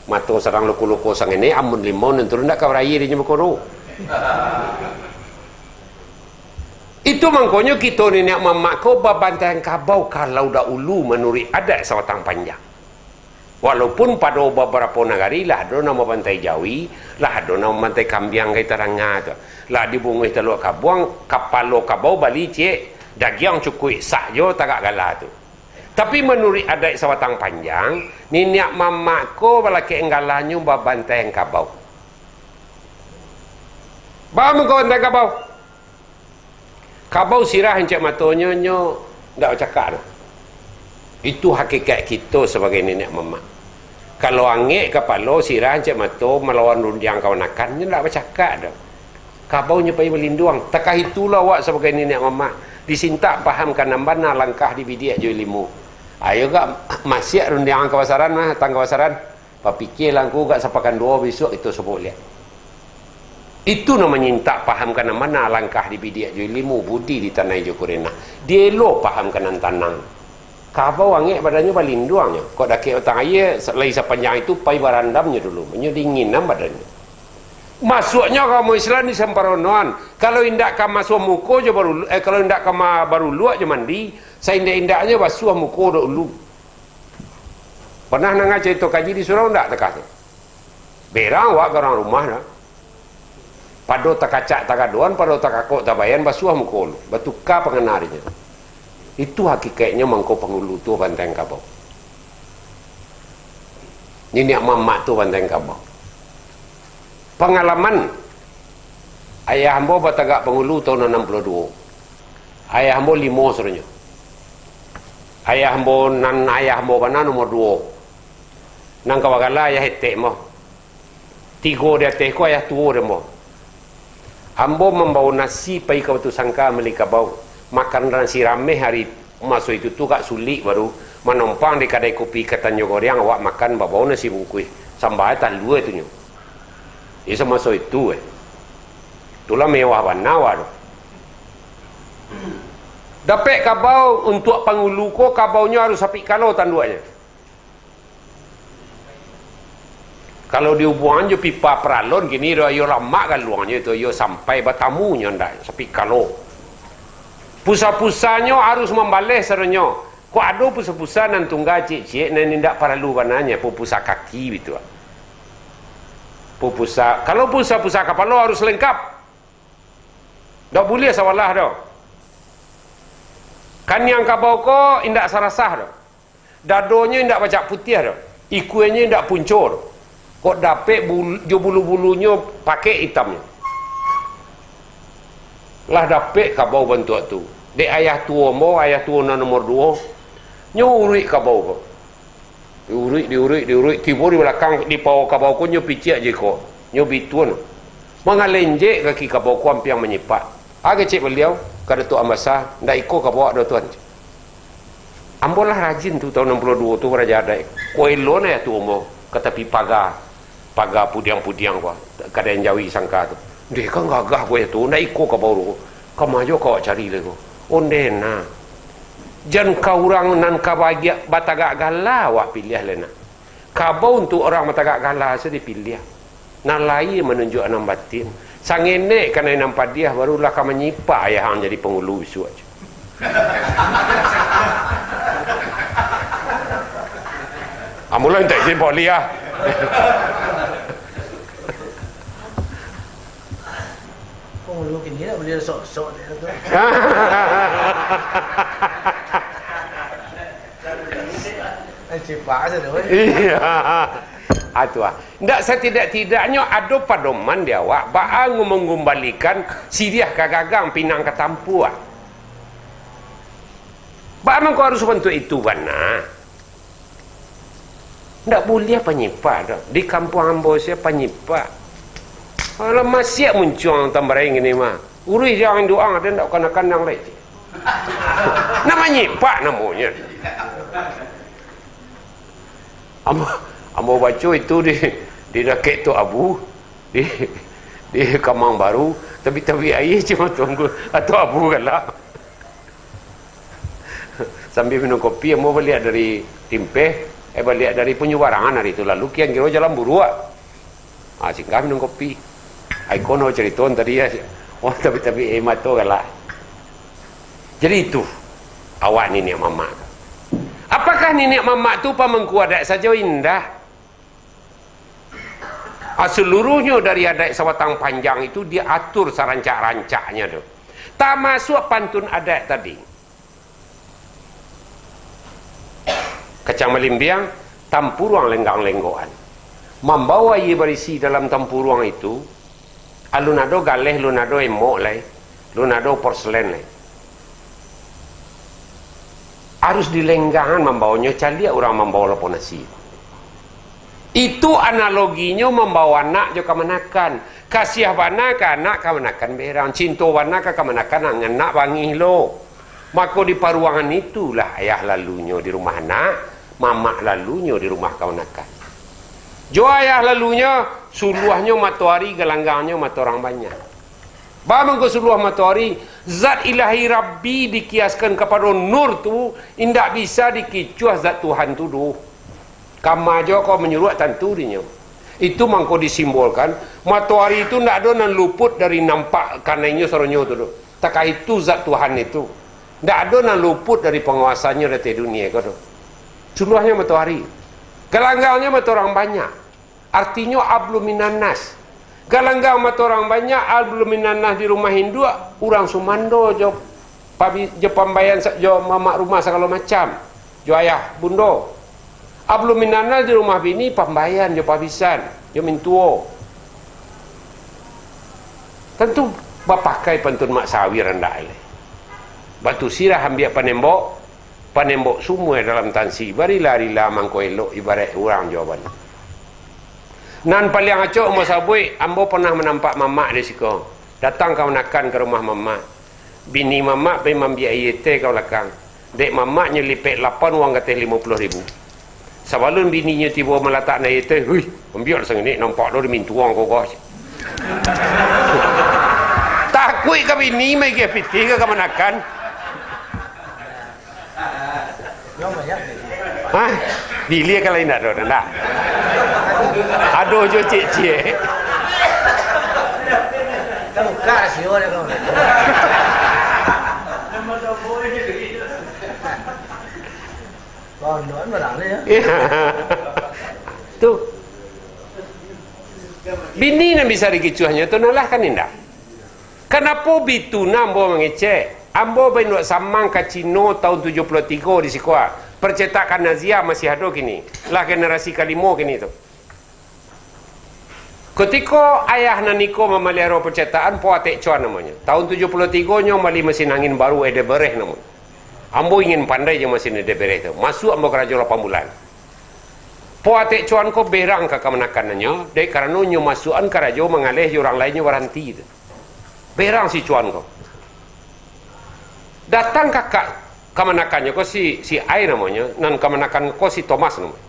S2: Mato sarang loko-loko sang ini amun limau dan turun nak kawaraya dia berkoro. Itu mangkonya kita ni nak mamak babantayan kabau kalau dah ulu menuri adat sawatang panjang. Walaupun pada beberapa negara lah ada nama bantai Jawi, lah ada nama bantai Kambiang kita rangga tu. Lah di bungis teluk kabuang, kapalo kabau bali cek, dagiang cukui sak jo tagak gala tu. Tapi menurut adat sawatang panjang, niniak mamak ko balaki enggalanyo babantai kabau. Bawa muka bantai kabau. Kabau sirah encik matonya nyo ndak cakap tu. Itu hakikat kita sebagai nenek mamak. Kalau angik kepala sirah encik mato melawan rundiang kawan-kawan ni tak bercakap dah. Kabaunya pergi melindung. Takah itulah awak sebagai nenek mamak disintak fahamkan nambana langkah di bidiak jui limu. Ayo gak masih rundiang kawasaran mah tang kawasaran. Papikir langku gak sapakan dua besok itu sebut lihat. Itu namanya minta fahamkan nambana langkah di bidiak jui limu budi di tanah hijau kurena. Dia elok fahamkan tanang. Kabau angik badannya balinduangnya. Kok dah ke otang air lagi sepanjang itu pai barandamnya dulu. Menyedinginan badannya. Masuknya kamu Islam di semparonoan. Kalau indak kamu masuk muka je baru kalau indak kamu baru luak je mandi, saya indak-indaknya basuh muka dulu. Pernah nang cerita kaji di surau ndak tekas. Berang wak orang rumah dah. Pado takacak takaduan, pado takakok tabayan basuh muka dulu. Batukar pengenarinya. Itu hakikatnya mangko penghulu tu banteng kabau. Ini niak mamak tu banteng kabau. Pengalaman ayah hamba batagak penghulu tahun 62. Ayah hamba 5 sebenarnya. Ayah hamba bana nomor 2. Nang kawagala ayah hetek mo. 3 dia teh ko ayah tua dia mo. Hamba membawa nasi pai ka batu sangka meli kabau. Makan nasi rameh hari masuk itu tu kak sulit baru menumpang di kedai kopi katanya goreng awak makan bawa nasi bungkus sampai talua itu nyo. Isa masuk itu itulah mewah banawa tu. Dapat kabau untuk pangulu ko kabaunya harus sapi kalau tanduanya. Kalau dihubungan je pipa peralon gini yo lama kan luangnya itu yo sampai batamunya ndak sapi kalau. Pusa-pusanya harus membalas serenyo. Kok ada pusa-pusa nan tunggal cik-cik nan tidak perlu warnanya, pusa kaki gitu. Pusa, kalau pusa-pusa kepala harus lengkap. Tak boleh sawalah dah. Kan yang kabau ko indak sarasah dah. Dadonya indak bacak putih dah. Ikuenya indak puncur. Kok dapet bulu-bulunya pakai hitamnya. Lah dapet kabau bentuk tu. Dek ayah tua mo, ayah tua nomor 2. Nyurik kabau ko. Diurik. Tiba di belakang di bawah kabau ko nyo picik je ko. Nyo bituan. Mengalenjek kaki kabau ko ampiang menyipat. Aga cik beliau kada tu amasa ndak iko kabau ada tuan. Ambolah rajin tu tahun 62 tu raja ada. Koelo na ya tu mo kata pi pagar pudiang-pudiang ko. Kada yang jawi sangka tu. Dia kan gagah ko tu ndak iko kabau ro. Kamajo kau cari le ko. Ondena. Jan kau orang nan kabagia batagak gala wak pilih lena. Kabau untuk orang batagak gala saya dipilih. Nan lain menunjuk anam batin. Sangene kan nampak dia barulah kau menyipak ayah hang jadi pengulu bisu aja. Amulan tak sih boleh ah.
S4: Pengulu kini tak boleh sok-sok dia tu. Cipak saja tu.
S2: Iya. Atu ah. Ndak setidak-tidaknya ada padoman dia awak baang mengumbalikan siriah kagagang pinang ketampu ah. Baang kau harus bentuk itu bana. Ndak boleh penyipak dah. Di kampung ambo saya penyipak. Kalau masih muncul tambareng ini mah. Urus yang doang ada ndak kena-kena lagi. Namanya nyipak namanya. Ambo baca itu di raket tu abu di Kamang Baru tapi air cuma tunggu atau abu galak sambil minum kopi ambo balik dari Timpeh balik dari Penyuwarangan hari itu lalu kian kira jalan buru singgah minum kopi ikono ceriton tadi ya oh tapi emat tu galak jadi itu awak ni mama apakah nenek mamak tu pamengkuadat saja indah? Seluruhnya dari adat sawatang panjang itu dia atur serancak-rancaknya tu. Tak masuk pantun adat tadi. Kacang melimbiang, tampuruang lenggang-lenggoan. Membawa ia berisi dalam tampuruang itu, alunado galeh, lunado emok lai, lunado porselen lai. Harus dilenggangan membawanya calia orang membawa lapor nasi. Itu analoginya membawa anak juga menakan. Kasih bana ke anak ke menakan berang. Cinta bana ke menakan anak bangi lo. Maka di paruangan itulah ayah lalunya di rumah anak, mamak lalunya di rumah kawan-kawan. Jo ayah lalunya suluahnya matahari, gelanggangnya mata orang banyak. Bagaimana suluah matahari, zat ilahi Rabbi dikiaskan kepada nur tu, indak bisa dikicuah zat Tuhan tu doh. Kamu aja kau menyuruh tanturinya. Itu mangko disimbolkan matahari itu ndak ada nan luput dari nampak kanainya soronyo tu. Tak itu zat Tuhan itu. Ndak ada nan luput dari penguasanya di dunia kau tu. Suluahnya matahari. Galanggangnya mata orang banyak. Artinya abluminanas. Galanggang mata orang banyak abluminanas di rumah Hindu orang Sumando jo pambayan jo mamak rumah segala macam. Jo ayah bundo. Abluminana di rumah bini pambayan jo pabisan jo mintuo. Tentu bapakai pantun mak sawir rendah ile. Batu sirah ambil panembok semua dalam tansi barilah mangko elok ibarat orang jawaban. Nan paling acok masa bui ambo pernah menampak mamak di siko. Datang kau nakan ke rumah mamak. Bini mamak pergi membiayai teh kau belakang. Dek mamaknya lipek 8 wang kata 50,000. Sebelum bininya tiba meletak naik teh, hui, ambil sang ni nampak dah minta wang kau kau. Takut ke bini mai ke piti ke manakan?
S4: Yang banyak.
S2: Hah? Dili kalau ini ada nak. Aduh jo cik-cik.
S4: Kamu kasih orang kau. Doon marami ya.
S2: Tu. Bini na bisa dikicuahnya tu nalah kan indah. Kenapa bitu nambo mengecek? Ambo benuk samang ke Cino tahun 73 di Sikwa. Percetakan Nazia masih ada kini. Lah generasi kelima kini tu. Ketika ayah naniko memelihara percetakan Poatek Cuan namanya. Tahun 73 nya mali mesin angin baru ada bereh namanya. Ambo ingin pandai je mesin ada bereh tu. Masuk ambo kerja 8 bulan. Poatek Cuan ko berang ke kemenakannya. Dek kerana nyo masukan kerja mengalih orang lainnya waranti tu. Berang si Cuan ko. Datang kakak kemenakannya ko si Ai namanya. Dan kemenakan ko si Thomas namanya.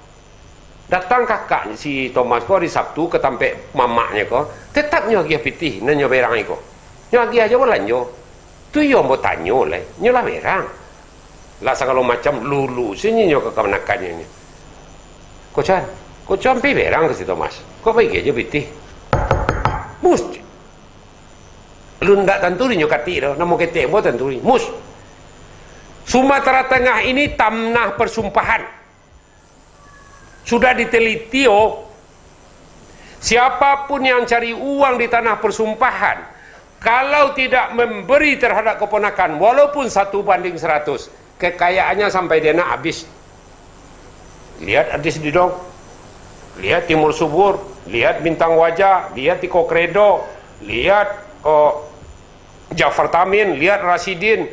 S2: Datang kakak si Thomas ko hari Sabtu ke tampek mamaknya ko. Tetap nyo lagi pitih dan nyo berang ko. Nyo lagi aja walanyo. Tu yo mau tanya lah. Nyo lah berang. Lah segala macam lulu sini nyo ke kemenakannya ni. Kocan pi berang ke si Thomas. Kau baik aja pitih. Mus. Lu ndak tanturi nyo kati dah. Namo ketek mo tanturi. Mus. Sumatera Tengah ini tanah persumpahan. Sudah diteliti siapapun yang cari uang di tanah persumpahan kalau tidak memberi terhadap keponakan walaupun 1:100 kekayaannya sampai dia nak habis. Lihat Adis Didong, lihat Timur Subur, lihat Bintang Wajah, lihat Tiko Kredo, lihat Jafar Tamin, lihat Rasidin,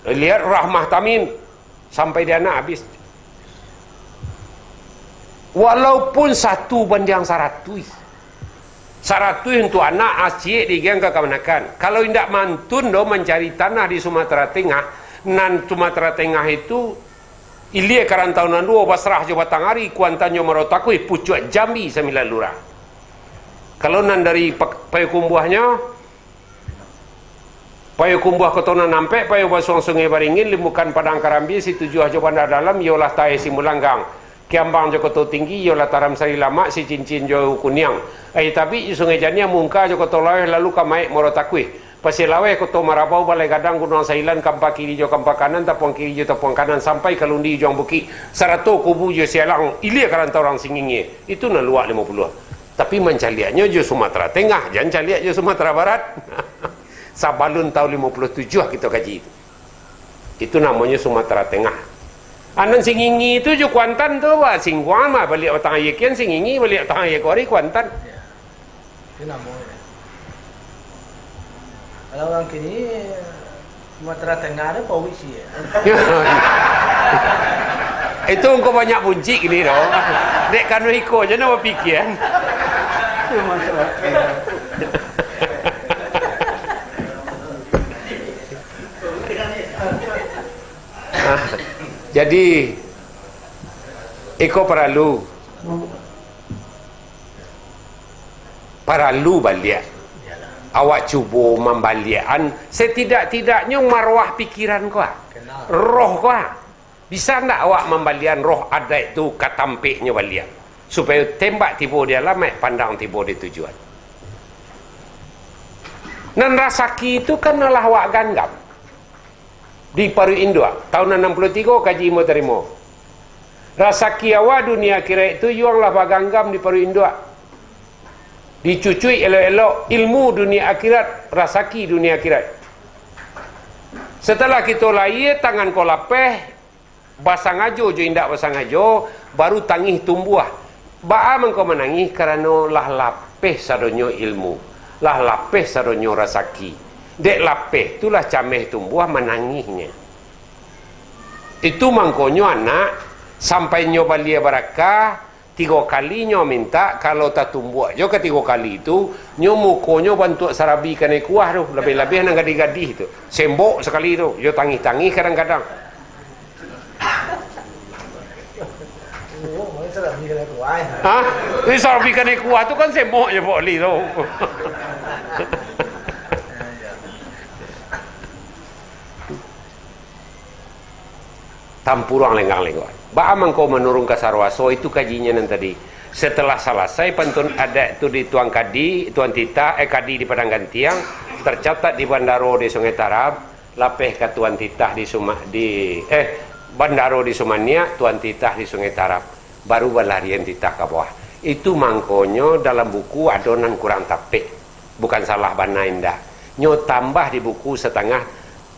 S2: lihat Rahmah Tamin, sampai dia nak habis. Walaupun 1:100 untuk anak asyik di geng kemenakan. Kalau tidak mantun do mencari tanah di Sumatera Tengah, nan Sumatera Tengah itu ilie karantaunan 2 Basrah Jo Batangari kuantanyo Marotakui pucuk Jambi 9 lurah. Kalau nan dari Payakumbuhnya Payakumbuh Kotona Nampek Payabasuang Sungai Baringin Limukan Padang Karambi situ Juah Jo Bandar Dalam yolah Tae Simulanggang Kiambang Jo Koto Tinggi yolah Taram Sari Lama si Cincin Jo Kunyang. Tapi Sungai Jania Mungka Jo Koto Laweh lalu Kamaik Morotakui. Pasir Laweh Koto Marabau Balai Gadang Gunung Sailan Kampak Kiri Jo Kampak Kanan Tapuang Kiri Jo Tapuang Kanan sampai ke Lundi Jo Bukit Sarato Kubu Jo Sialang Ilia Karantau Orang Singingi. Itu na luak 50. Tapi mencaliaknya Jo Sumatera Tengah, jangan caliak Jo Sumatera Barat. Sabalun tahun 57 kita kaji itu. Itu namanya Sumatera Tengah. Anan Singingi itu jo Kuantan tu wah Singguan mah balik Batang Yekian Singingi balik Batang Yekori Kuantan.
S4: Itu namanya. Kalau orang kini Sumatera Tengah ada polisi ya.
S2: Itu engkau banyak bunci gini loh. Dek kanu iko je nama pikiran. Jadi iko paralu balik awak cuba membalian setidak-tidaknya marwah pikiran kau roh kau bisa ndak awak membalian roh ada itu katampiknya balian supaya tembak tiba dia lama pandang tiba di tujuan nan rasaki itu kan adalah awak ganggam di Paru Indo tahun 63 kaji mau terima rasaki awak dunia kira itu yuanglah baganggam di Paru Indo dicucui elok-elok ilmu dunia akhirat rasaki dunia akhirat setelah kita lahir tangan kau lapeh basang ajo jo indak basang ajo baru tangih tumbuh ba'a mengkau menangih kerana lah lapeh sadonyo ilmu lah lapeh sadonyo rasaki dek lapeh itulah cameh tumbuh menangihnya itu mangkonyo anak sampai nyoba lia barakah 3 kali nyo minta kalau tak tumbuh jo ke 3 kali itu nyo mukonyo bantu sarabi kene kuah tu lebih-lebih nang gadih-gadih tu sembok sekali tu jo tangih-tangih kadang-kadang ha ni sarabi kene kuah tu kan sembok je boleh tu tampurang lenggang-lenggang Ba'amang kau menurun ke Sarwaso itu kajinya nanti tadi. Setelah selesai pantun ada itu di Tuan Kadi, Tuan Tita, Kadi di Padang Gantiang, tercatat di Bandaro di Sungai Tarab. lapeh ke Tuan Titah Bandaro di Sumania, Tuan Titah di Sungai Tarap, baru berlarian Titah ke bawah. Itu mangkonyo dalam buku adonan kurang tapik, bukan salah bana indah. Nyo tambah di buku setengah,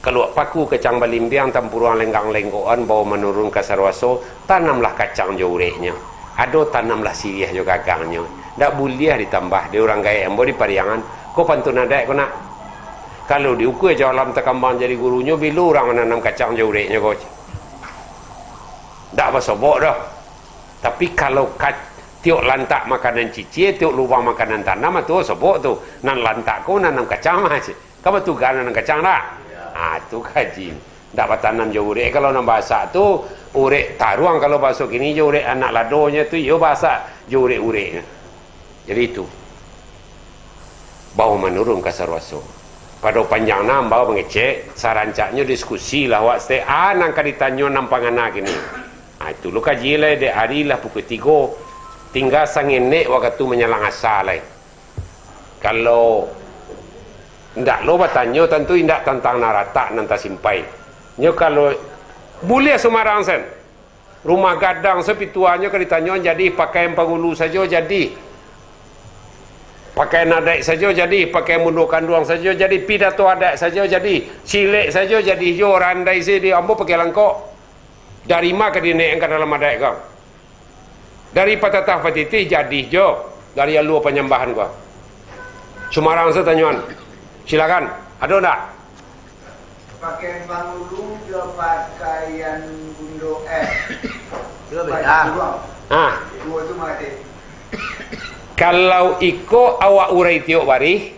S2: keluak paku kacang balimbiang tampuruang lenggang lenggoan bawa menurun ke sarwaso, tanamlah kacang jaureknya. Ado tanamlah sirih jo gagangnya. Ndak boleh ditambah. Dia orang gaya embo di pariangan. Kau pantun ada kau nak. Kalau diukur je alam tekambang jadi gurunya, bila orang menanam kacang jaureknya kau. Ndak bersobok dah. Tapi kalau tiok lantak makanan cicir, tiok lubang makanan tanam tu sobok tu. Nan lantak kau nanam kacang aja. Kamu tu gan nanam kacang dah. Tu kaji. Ndak bertanam jaurek. Kalau nak bahasa tu urek taruang, kalau bahasa kini jaurek anak ladonya tu yo bahasa jaurek-ureknya. Jadi itu. Bawa menurun ke sarwaso. Pada panjang nam bawa mengecek, sarancaknya diskusi lah wak stay nang kaditanyo nampangan nak ini. Itu lu kaji lah dek hari lah pukul 3 tinggal sangenek waktu menyalang asal lah. Kalau ndak lo bertanya tentu indak tentang narata nanti simpai. Nyo kalau boleh Semarang sen. Rumah gadang sepituannya kaditanyo jadi pakai pangulu saja jadi. Pakai nadai saja jadi, pakai mundur kanduang saja jadi, pidato adat saja jadi, cilik saja jadi, jo randai sini ambo pakai langkok. Dari mana ke dinaikkan dalam adat kau? Dari patatah patiti jadi jo, dari alu penyembahan kau. Semarang setanyuan. Silakan. Ada tak?
S5: Pakai pangulu ke pakaian bundo
S3: Itu beda.
S5: Dua tu mati.
S2: Kalau iko awak urai tiok bari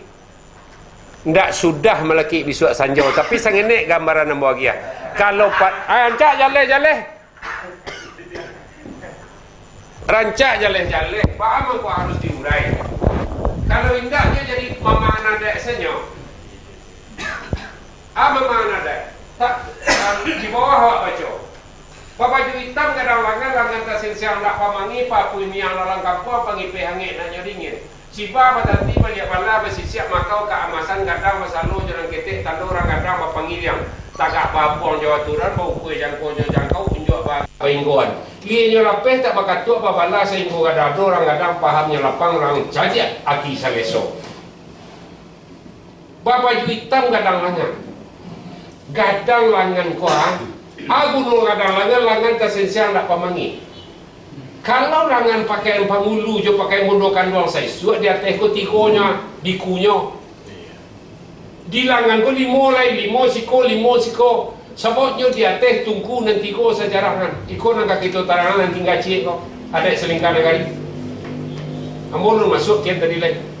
S2: ndak sudah meleki bisuak sanjau, tapi sangenek gambaran yang bahagia. Kalau rancak jale rancak jale paham aku harus diurai. Kalau indahnya jadi mama anak senyo mama anak tak di bawah awak baca baju hitam kadang langan tasin siang nak pamangi papui miang lalang kampung pangipe hangit nak nyoringin siba patati balik bala bersisiap makau ke amasan kadang masalu jalan ketik tanda orang kadang bapangiliang tagak babong jawa turan bau kue jangkau unjuk baingguan lianya lapeh tak bakatuk babala sehingga kadang orang kadang pahamnya lapang orang jajak aki saleso baju hitam kadang langan korang aku nung kadang langan tersensiang tak pamangi. Kalau langan pakaian pangulu je pakai mundokan doang saya suat di atas ko tikonya dikunya. Di langan ko limo siko. Sebabnya di atas tungku nanti ko sejarangan. Iko nang kaki tu tarangan nanti gaci ko. Ada selingkar negari. Ambo masuk kian tadi lain.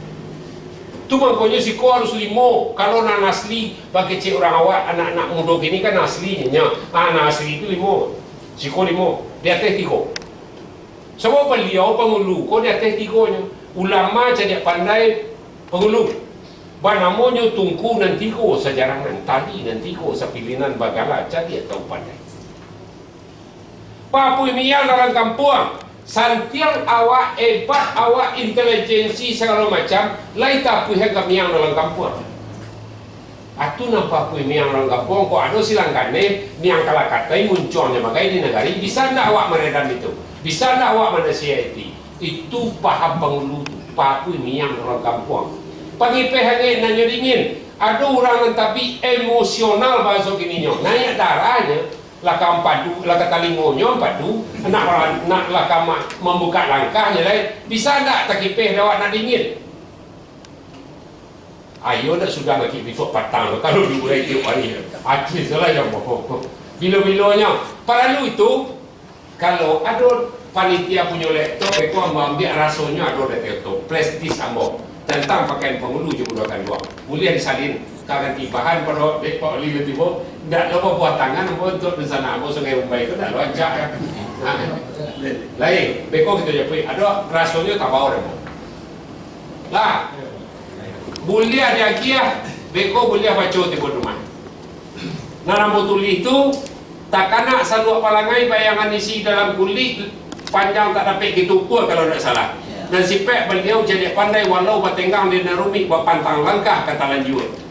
S2: Tu mangkonya siko harus limo. Kalau nak asli bagi cik orang awak anak-anak muda gini kan aslinya. Anak asli itu limo. Siko limo. Di atas tiko. Sebab beliau pengulu. Kau di atas tikonya. Ulama jadi pandai pengulu. Banamonyo tungku nanti ko sejarangan tadi nanti ko sapilinan bagala jadi tahu pandai. Papui miang dalam kampung. Santiang awak hebat, awak intelijensi segala macam, lai tapi hega miang dalam kampung. Atu nampak kui miang dalam kampung, kok ada silangkane miang kalakatai munculnya makai di negari, bisa ndak awak meredam itu? Bisa ndak awak menasihati? Itu paham pengulu, papui miang dalam kampung. Pangipe hangit nanya dingin, ada orang yang tapi emosional bahasa kininya, naik darahnya. Lakam padu, lakam talingonyo padu, nak lakam membuka langkahnya lain. Bisa tak takipeh lawak nak dingin? Ayo dah sudah lagi bifuk patang kalau diurai tiup hari. Akhir salah yang bohong. Bilo-bilonya. Paralu itu kalau ada panitia punya laptop, aku ambil rasanya ada laptop, prestis ambo. Tentang pakaian pengulu je budakan dua. Boleh disalin ganti bahan pada bekok li tiba ndak lupa buat tangan untuk di sana ambo sungai Mumbai itu dak lancak ya. Lain bekok kita je ada rasanya tak bau dah. Lah. Boleh ada kia bekok boleh baca tiba rumah. Nah rambut tuli itu tak kena saluk palangai bayangan isi dalam kulit panjang tak dapat ditumpul kalau tidak salah. Dan sipek beliau jadi pandai walau batenggang di nerumi buat pantang langkah kata lanjut.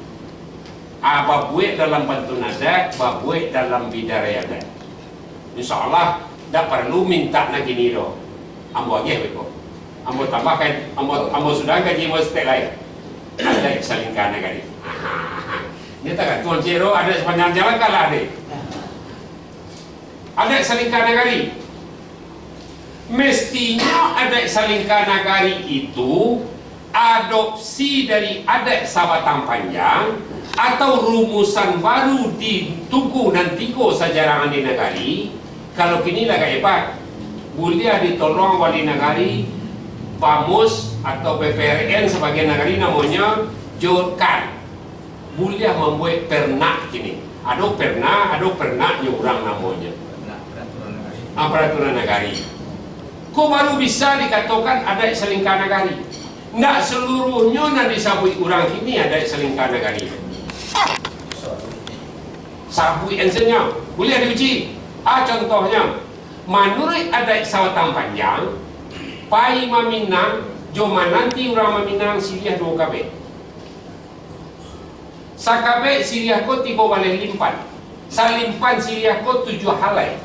S2: babuik dalam pantun adat, babuik dalam bidara adat. InsyaAllah tak perlu minta nak gini doh. Ambo agih beko. Ambo tambahkan, ambo sudah gaji step lain. Ada salingkan negari. Ini tak tuan Ciro ada sepanjang jalan kalah ada. Ada salingkan negari. Mestinya adat salingkan nagari itu adopsi dari adat Sabatang Panjang atau rumusan baru di Tugu dan Tiko Sajarangan di Negari. Kalau kini agak hebat, boleh ditolong wali negari, PAMUS atau PPRN sebagai negari namanya Jorkan. Boleh membuat pernak kini. Ada pernak nyurang namanya. Peraturan negari. Kau baru bisa dikatakan adat selingkah negari. Tidak seluruhnya nak disabui orang kini adat selingkah negari. Sabui ensennya boleh diuji. Contohnya, menurut adat Sabatang Panjang, pai maminang, joma nanti orang maminang siriah 2 kabeh. Sakabeh siriah ko 3 balai limpan. Salimpan siriah ko 7 halai.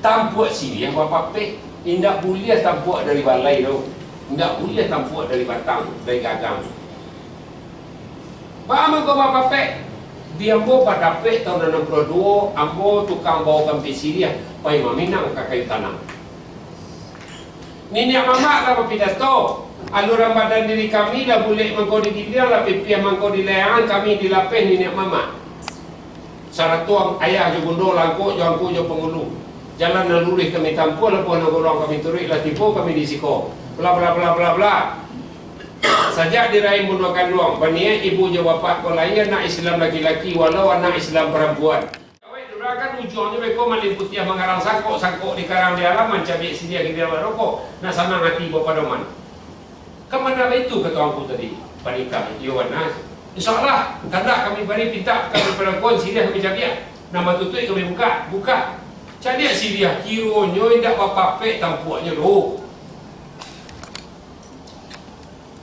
S2: Tampuak siriah bapa pe. Indak boleh tampuak dari balai tu. Indak boleh tampuak dari batang, dari gagang. Bagaimana kau bapa pe? Di ambo pada pe tahun 62, ambo tukang bawa kampi siriah, pai maminang kakai tanam. Nenek mama lah pidato, aluran badan diri kami dah boleh mengkau digiliang, lah pipiah mengkau dilayangan, kami dilapeh nenek mama. Syarat tuang ayah jo gundo langkuk, jo angku jo pengulu. Jalan nalurih kami tampu, lah puan nagolong kami turik, lah tipu kami disiko. Bla bla bla bla bla. Sajak diraih bunuh kandung, bania ibu je bapak kau lain anak Islam laki-laki walau anak Islam perempuan. Kawai durang kan ujungnya mereka meliputi yang mengarang sangkok di karang di alam mencabik sedia di dalam rokok. Nak sama hati bapak doman. Kemana itu kata aku tadi? Panikah, Yohanas. InsyaAllah, kandak kami beri pinta kami perempuan sedia kami cabik. Nama tutup kami buka. Cabik sedia, kironyo indak bapak pek tampuaknya doh.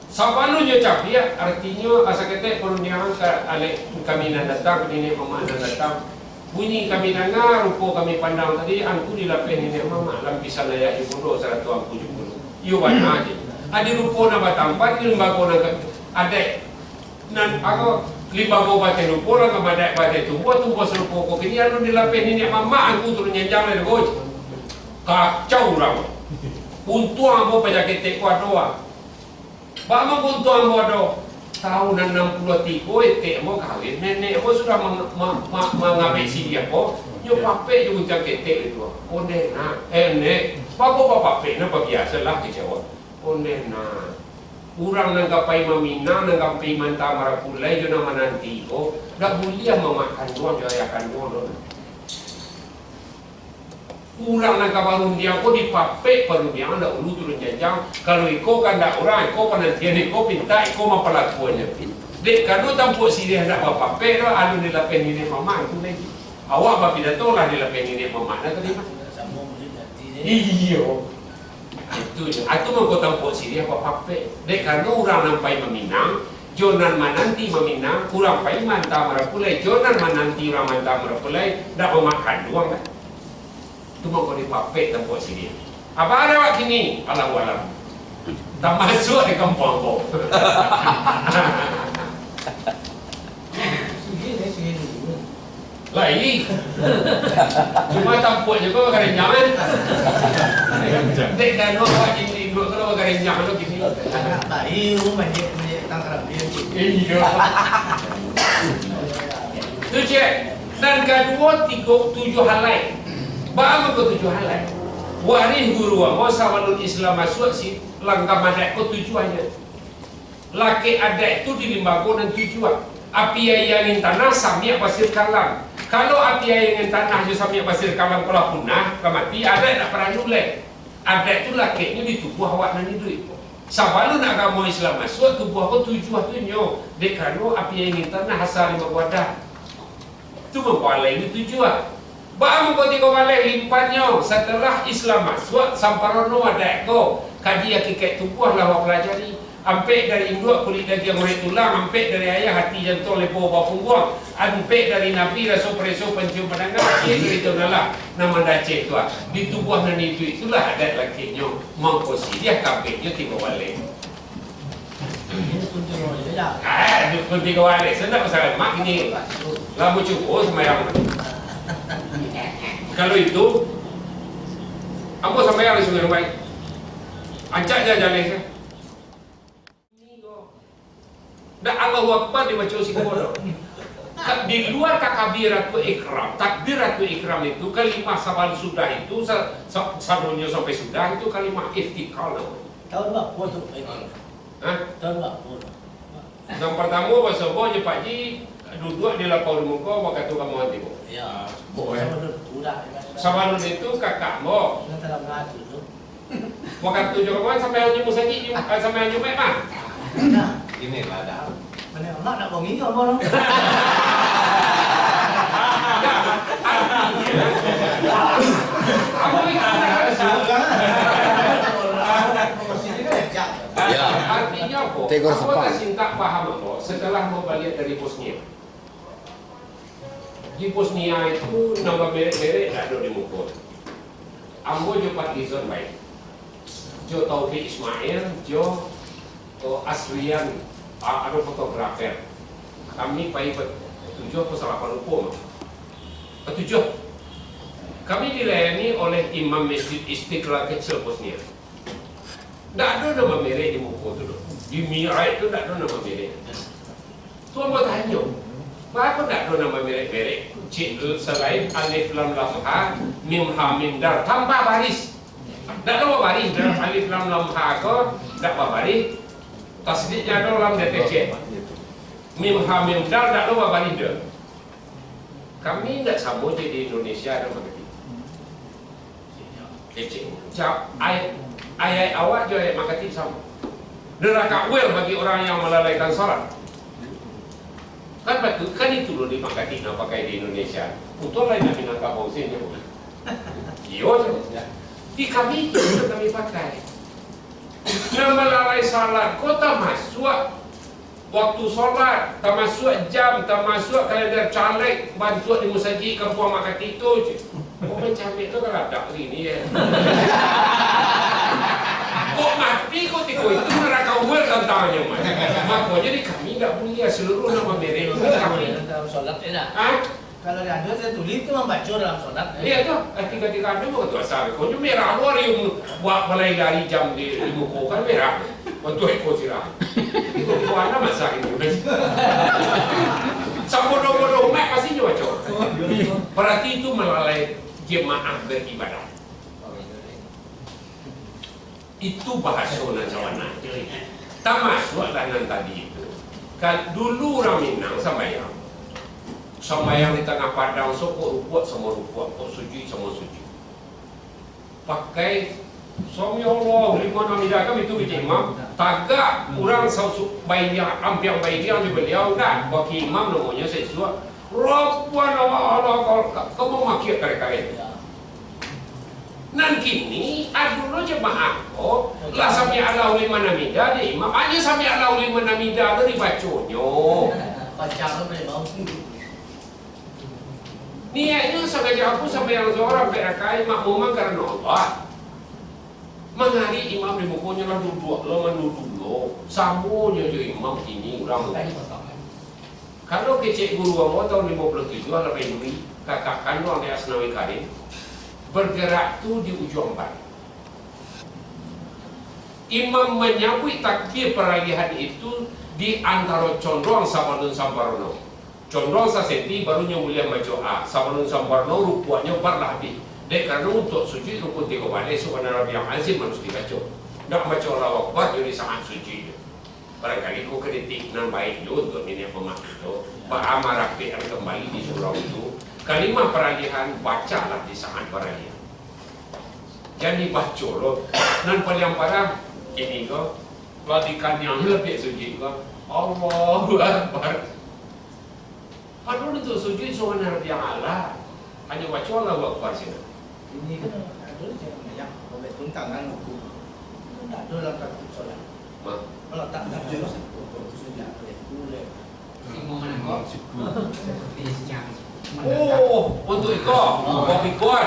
S2: Sabalunya capiak artinya asa kata perundangan kami nak datang nenek mama nak datang bunyi kami dengar rupa kami pandang tadi angku dilapih nenek mama lampisan layak ibu do 100 angku jemput iyo bana aja ada rupa nak batampat ni lembaga nak ada nan aku lembaga batai rupa nak badai tumbuh serupa kok kini anu dilapih nenek mama angku turun nyanjang le goj kacau orang untung ambo pejaket ko doa. Bagaimana buntuan bodoh tahun 63 etek mo kahwin nenek mo sudah mengambil sidia ko yo pape yo ucap etek itu onde na nek bago pape na biasa lah kecewa onde na urang nang kapai mamina nang kapai manta marapulai yo nama nanti ko dak boleh memakan doang yo ayakan doang. Urang nak kabarun dia ko di pape perlu dia anda ulu turun jajang kalau iko kan dak orang iko penantian iko pinta iko mapelakuannya dek kanu tampu sirih nak pape ro alu ni lapen ni mama itu lagi awak ba pidato lah di lapen ni mama nak terima iyo itu je atu mangko tampu sirih pape dek kanu urang nampai meminang jonan mananti meminang kurang pai manta marapulai jonan mananti urang manta marapulai dak memakan doang kan. Itu mau kau dipapek tempat sini. Apa ada wak kini? Alam-alam. Tak masuk di kampung kau. Lagi. Cuma tempat juga kau nyaman. Dek dan wak kini dua kalau kau nyaman tu kini.
S4: Tak iu banyak tangkap dia.
S2: Iya. Tu cek. Dan kedua 7 halai. Bagaimana kau 7 halai? Waris guru mau sawalun Islam masuk si langkah adat kau tujuannya. Laki adat itu di lembaga dan tujuan. Api yang tanah samia pasir kalam. Kalau api yang tanah je samia pasir kalam kalau punah, kemati adat tak pernah nulai. Adat itu lakinya di tubuh awak nanti duit. Sawalun agama Islam masuk tubuh kau tujuan tu nyo. Dekano api yang tanah asal lima wadah. Itu mempalai itu tujuan. Bagaimana kau tiga balik limpahnya setelah Islam masuk samparono ada ko kaji hakikat tubuh lah awak pelajari Ampek dari induk kulit daging murid tulang, ampek dari ayah hati jantung lepo bawah punggung, ampek dari nabi rasa preso pencium pandangan, itu adalah nama dacek tu. Di tubuh nani itulah adat lakinya mengkosi dia kapeknya tiga balik. Dukun tiga balik. Senang pasal mak ini lampu cukup semayang. Kalau itu, ambo semayang di Sungai Rumai. Ancak je jalan saya. Dah Allahu Akbar dibaca Singapura. Di luar takbiratul ikram, takbiratul ikram itu kalimah sabal sudah itu sabunnya sampai sudah itu kalimah iftikal.
S4: Tahun berapa tu? Tahun berapa?
S2: Yang pertama bahasa boh je Pak Ji duduk di lapau muka waktu tu kamu hati boh.
S4: Ya.
S2: Boh
S4: Sudah.
S2: Sabalun itu kakak boh.
S4: Kita dalam hati tu.
S2: Waktu tu juga kawan sampai hanya musajid sampai hanya mek mah.
S4: Nah,
S3: Inilah dah.
S4: mana mak nak bongi apa orang?
S2: Artinya apa? Aku tak cinta paham apa setelah mau balik dari Bosnia. Di Bosnia itu nama merek-merek tak ada di muka. Ambo jo Pak Lizon baik. Jo Taufik Ismail, jo Asrian, ada fotografer. Kami pai 7 atau 8 lupa. 7. Kami dilayani oleh Imam Masjid Istiqlal kecil Bosnia. Tak ada nama merek di muka tu. Di Mirai tu tak ada nama merek. Tuan buat tanya, kenapa tak ada nama merek-merek? Selain alif lam lam ha, mim ha mim dar, tambah baris. Tak ada baris dalam alif lam lam ha ke, tak ada baris. Tasdidnya ada lam DTC. Mim ha mim dar tak ada baris dia. Kami tak sama je di Indonesia ada begitu. Kecil. Jawab ayat awak je ayat makatib sama. Neraka wel bagi orang yang melalaikan salat. Kan betul, kan itu loh di makatib nak pakai di Indonesia. Untuk lain nak minangka bausin je bukan. Iyo je. Di kami itu sudah kami pakai. Yang melalai salat, kau tak masuk waktu solat, tak masuk jam, tak masuk kalender caleg, bantu di musajid kampung makatib itu je. Oh macam itu kan ada sini ya. Kok mati kok tiga itu neraka wel tantangannya mas. Makanya di kami tak punya seluruh nama merek kami.
S4: Dalam solat tidak. Kalau ada saya tulis itu membaca dalam solat.
S2: Iya tu, ketika ada mau tu asal. Kau ni merah luar yang buat mulai dari jam di muka kan merah. Untuk ikut sirah. Itu mana masa ini? Sabodo-bodo mak pasti juga baca. Berarti itu melalai jemaah beribadah. Itu bahasa Najawana. Tak masuklah nan tadi itu. Kan dulu orang Minang sembahyang. Sembahyang di tengah padang, sokok rupuat sama rupuat, kok sujud sama sujud. Pakai Sami Allah, lima namidah kami itu bikin imam. Tagak orang bayang, ampiang bayang di beliau dah. Bagi imam namanya sesuatu. Rabbana wa Allah, kamu makiat kare-kare. Nan kini adulo jemaah ko lah sami Allah lima namidah di imam aja sami Allah lima namidah dari baconyo
S4: Baca apa memang.
S2: niatnya sengaja aku sampai yang seorang perakai makmumah karena Allah. Menghari imam di bukunya lah duduk lo menuduk lo samunya je imam ini orang. Kalau kecik guru awak tahun 57 ada Benui kakak kandung di Asnawi Karim bergerak tu di ujung bait. Imam menyambut takbir peralihan itu di antara condong Sabalun Sambarno. Condong sasenti barunya mulia majoa. Sabalun Sambarno rupuannya berlebih. Dek karena untuk sujud rukun tiga balik subhana rabbiyal azim harus dibaca. Nak baca Allahu Akbar jadi sangat suci. Barangkali kau kritik nan baik juga untuk minyak pemak itu. Pak Amar Rafiq kembali di surau itu. Kalimah peralihan bacalah di saat peralihan. Jadi baca lo. Nan paling parah ini ko. Ladikan yang lebih sujud ko. Allahu Akbar. Padahal itu sujud subhana rabbiyal a'la. Hanya baca Allahu Akbar saja.
S4: Ini kan ada yang banyak. Kalau tuntangan hukum. Tak ada dalam takbir solat. Kalau tak
S2: Oh, untuk ikut. Kau ikut.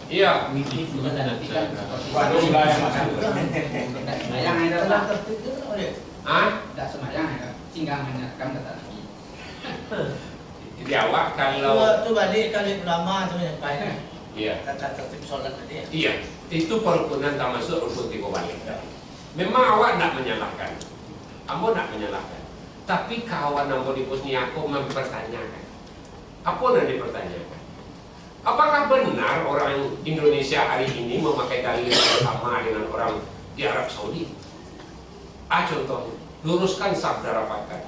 S2: Iya. Jadi awak kalau
S4: tu balik kali ulama tu yang baik.
S2: iya.
S4: Kata tertib solat tadi.
S2: Iya, itu perukunan tak masuk rukun tiga balik. Memang awak nak menyalahkan, ambo nak menyalahkan. Tapi kawan ambo di Bosnia aku mempertanyakan. Apa yang dipertanyakan? Apakah benar orang Indonesia hari ini memakai dalil yang sama dengan orang di Arab Saudi? Contohnya, luruskan sabda rapatkan.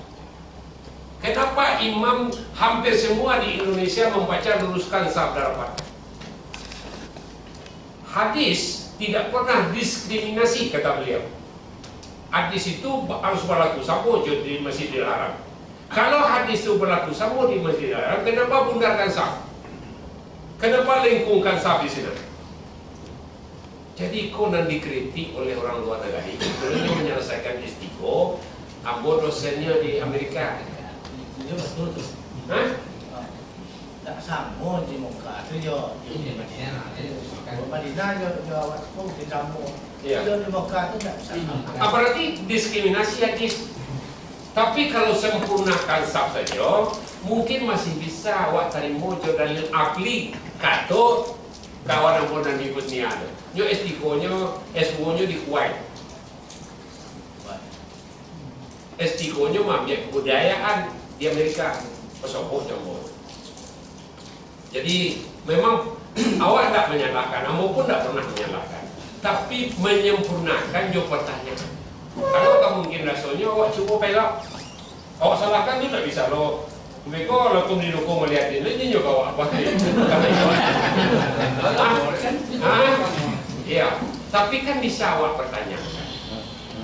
S2: Kenapa imam hampir semua di Indonesia membaca luruskan sabda rapatkan? Hadis tidak pernah diskriminasi, kata beliau. Hadis itu harus berlaku sama di Masjidil Haram. Kalau hadis itu berlaku sama di Masjidil Haram, kenapa bundarkan saf? Kenapa lengkungkan saf di sini? Jadi konon dikritik oleh orang luar negara. Sebelumnya menyelesaikan S3, ambo dosennya di Amerika.
S4: Dia betul tu.
S2: Hah?
S4: Tak sama di muka tu jo. Madinah jo awak pun di kamu.
S2: Iya.
S4: Di muka tu tak sama.
S2: Berarti diskriminasi hadis. Tapi kalau sempurnakan saf saja, mungkin masih bisa awak terima jo dalil akli kato kawan ambo dan di Bosnia. Yo S3-nya, S2-nya di Kuwait. S3-nya mamnya kebudayaan di Amerika. Pesopok jambon. Jadi memang awak tak menyalahkan, ambo pun tak pernah menyalahkan. Tapi menyempurnakan jo pertanyaan. Kalau tak mungkin rasanya awak cuba pelak. Awak salahkan tu tak bisa lo. Mereka langsung didukung melihat ini juga awak apa ni? Iya. Tapi kan bisa awak pertanyakan,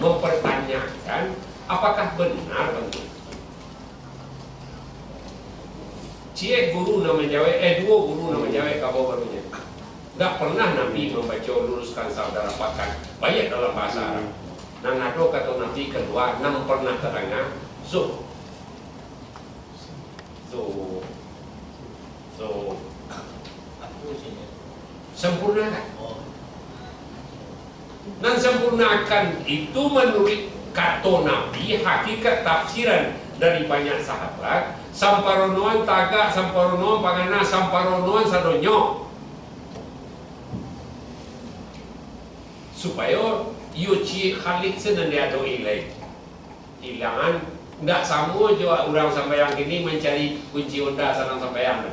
S2: mempertanyakan apakah benar bentuk. Cie guru nama menjawab, dua guru nama menjawab kabar barunya. Tak pernah Nabi membaca luruskan sabda rapatkan. Banyak dalam bahasa Arab. Nang nado kata Nabi kedua, nang pernah terangah. So
S4: Aku sini.
S2: sempurnakan. Dan sempurnakan itu menurut kata Nabi, hakikat tafsiran dari banyak sahabat. Samparonoan tagak, samparonoan pangana, samparonoan sadonyo. Supaya iyo cik khalik senandia do ilai. Ilangan ndak sama juga orang sambayang kini mencari kunci onda sarang sambayang.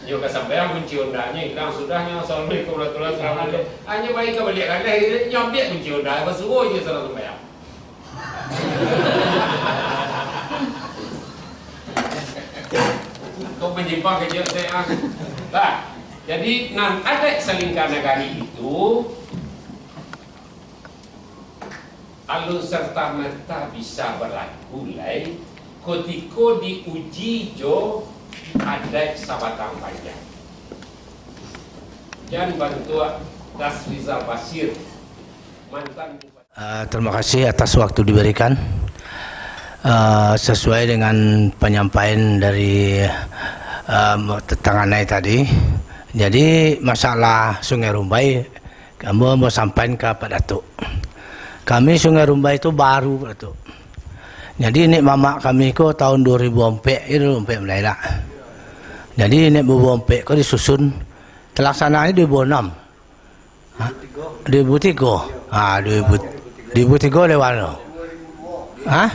S2: Yo ke sambayang kunci ondanya hilang sudahnya. Assalamualaikum warahmatullahi wabarakatuh. Hanya baik ke balik kandai nyambiak kunci onda bersuruh je sarang sambayang. Kau menyimpang kerja saya. Nah, jadi ada selingkar negari itu alun serta merta bisa berlaku lai ketika diuji jo adat sabatang panjang. Jangan bantu Das Rizal Basir mantan
S6: Terima kasih atas waktu diberikan. Sesuai dengan penyampaian dari tetanganai tadi. Jadi masalah Sungai Rumbai kamu mau sampaikan ke Pak Datuk. Kami Sungai Rumbai itu baru Datuk. Jadi ini mamak kami ko tahun 2004 itu 2004 mulai lah. Jadi ini 2004 ko disusun terlaksananya 2006. 2003. 2003 lewat no. Hah?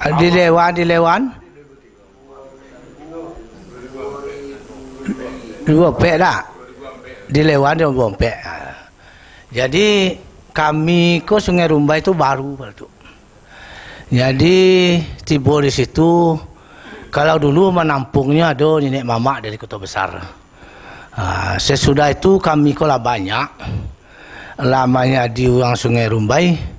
S6: Di Lewan 2004 dah. Di Lewan 2004. Jadi kami ke Sungai Rumbai itu baru Datuk. Jadi tiba di situ. Kalau dulu menampungnya ada nenek mamak dari kota besar. Sesudah itu kami kolah banyak. Lamanya di uang Sungai Rumbai.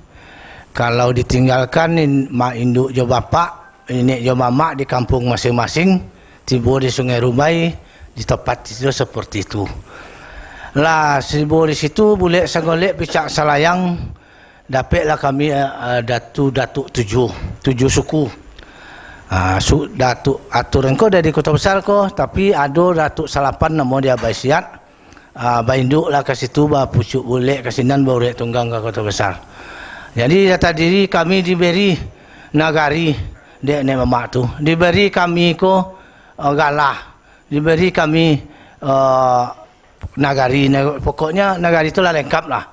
S6: Kalau ditinggalkan mak induk jo bapak, nenek jo mamak di kampung masing-masing, tiba di Sungai Rumbai di tempat itu seperti itu. Lah sibo di situ boleh segolek picak Selayang dapatlah kami datuk 7 suku. Datuk aturan ko dari kota besar ko, tapi ada datuk salapan nama dia Baisiat. Bainduk lah ke situ bah pucuk boleh ke sinan baru tunggang ke kota besar. Jadi data diri kami diberi nagari dek nek mamak tu. Diberi kami ko galah. Diberi kami nagari, pokoknya nagari itulah lengkap lah.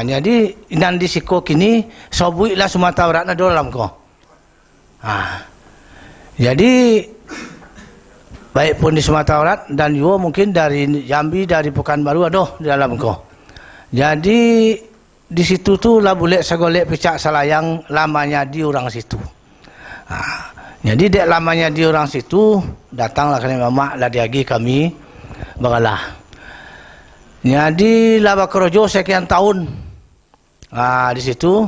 S6: Jadi nan di siko kini sobui lah Sumatera Barat na dalam ko. Jadi baik pun di Sumatera Barat dan juga mungkin dari Jambi, dari Pekanbaru ada di dalam ko. Jadi di situ tu lah boleh segolek picak Selayang lamanya di orang situ. Jadi dek lamanya di orang situ datanglah kena mamak lah diagi kami bagalah. Jadi lah bakrojo sekian tahun. Di situ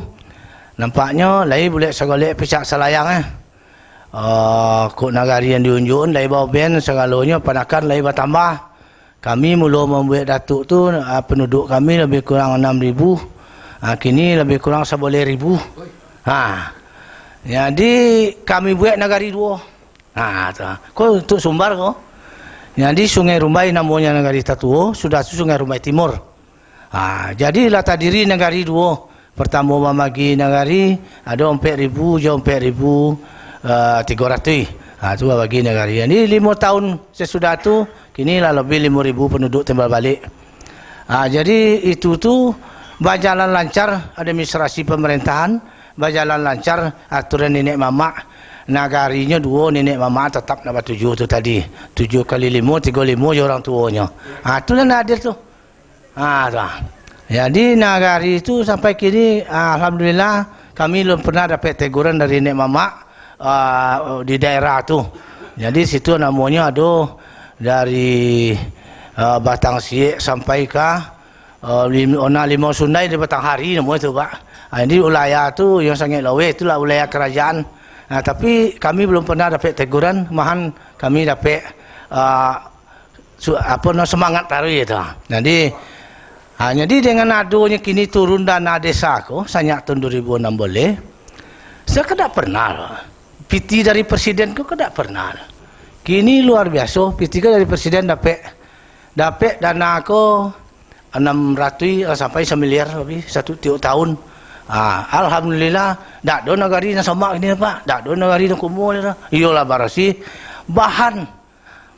S6: nampaknya lai boleh segolek picak Selayang kok nagari yang diunjukkan lai bawa ben segalanya panakan lai bertambah. Kami mula membuat datuk tu penduduk kami lebih kurang 6,000. Kini lebih kurang 11,000. Jadi kami buat nagari 2. Kau untuk Sumbar kau. Jadi Sungai Rumbai namanya nagari Tatuo, sudah Sungai Rumbai Timur. Jadi lata diri nagari 2. Pertama memagi nagari ada 4,000, jauh 4,300. Itu bagi nagari. Jadi 5 tahun sesudah tu, kini lah lebih 5,000 penduduk timbal balik. Jadi itu tu berjalan lancar administrasi pemerintahan. Berjalan lancar aturan nenek mamak, nagarinya 2, nenek mamak tetap dapat 7 tu tadi. 7 kali 5, 35 je orang tuanya. Itulah adil tu. Jadi nagari itu sampai kini alhamdulillah kami belum pernah dapat teguran dari nenek mamak di daerah tu. Jadi situ namanya ada dari Batang Siek sampai ke Lima Sundai di Batang Hari nama itu Pak. Ini wilayah tu yang sangat lawe, itulah wilayah kerajaan. Tapi kami belum pernah dapat teguran, mahan kami dapat semangat baru itu. Jadi dengan adanya kini turun dana desa ko sejak tahun 2006 boleh. Saya tidak pernah. PT dari presiden ko tidak pernah. Kini luar biasa, PT dari presiden dapat dana ko 600 sampai 1 miliar lebih satu tiap tahun. Alhamdulillah dak do nagari na sama ini Pak, dak do nagari na kumuh ni. Iyalah barasi bahan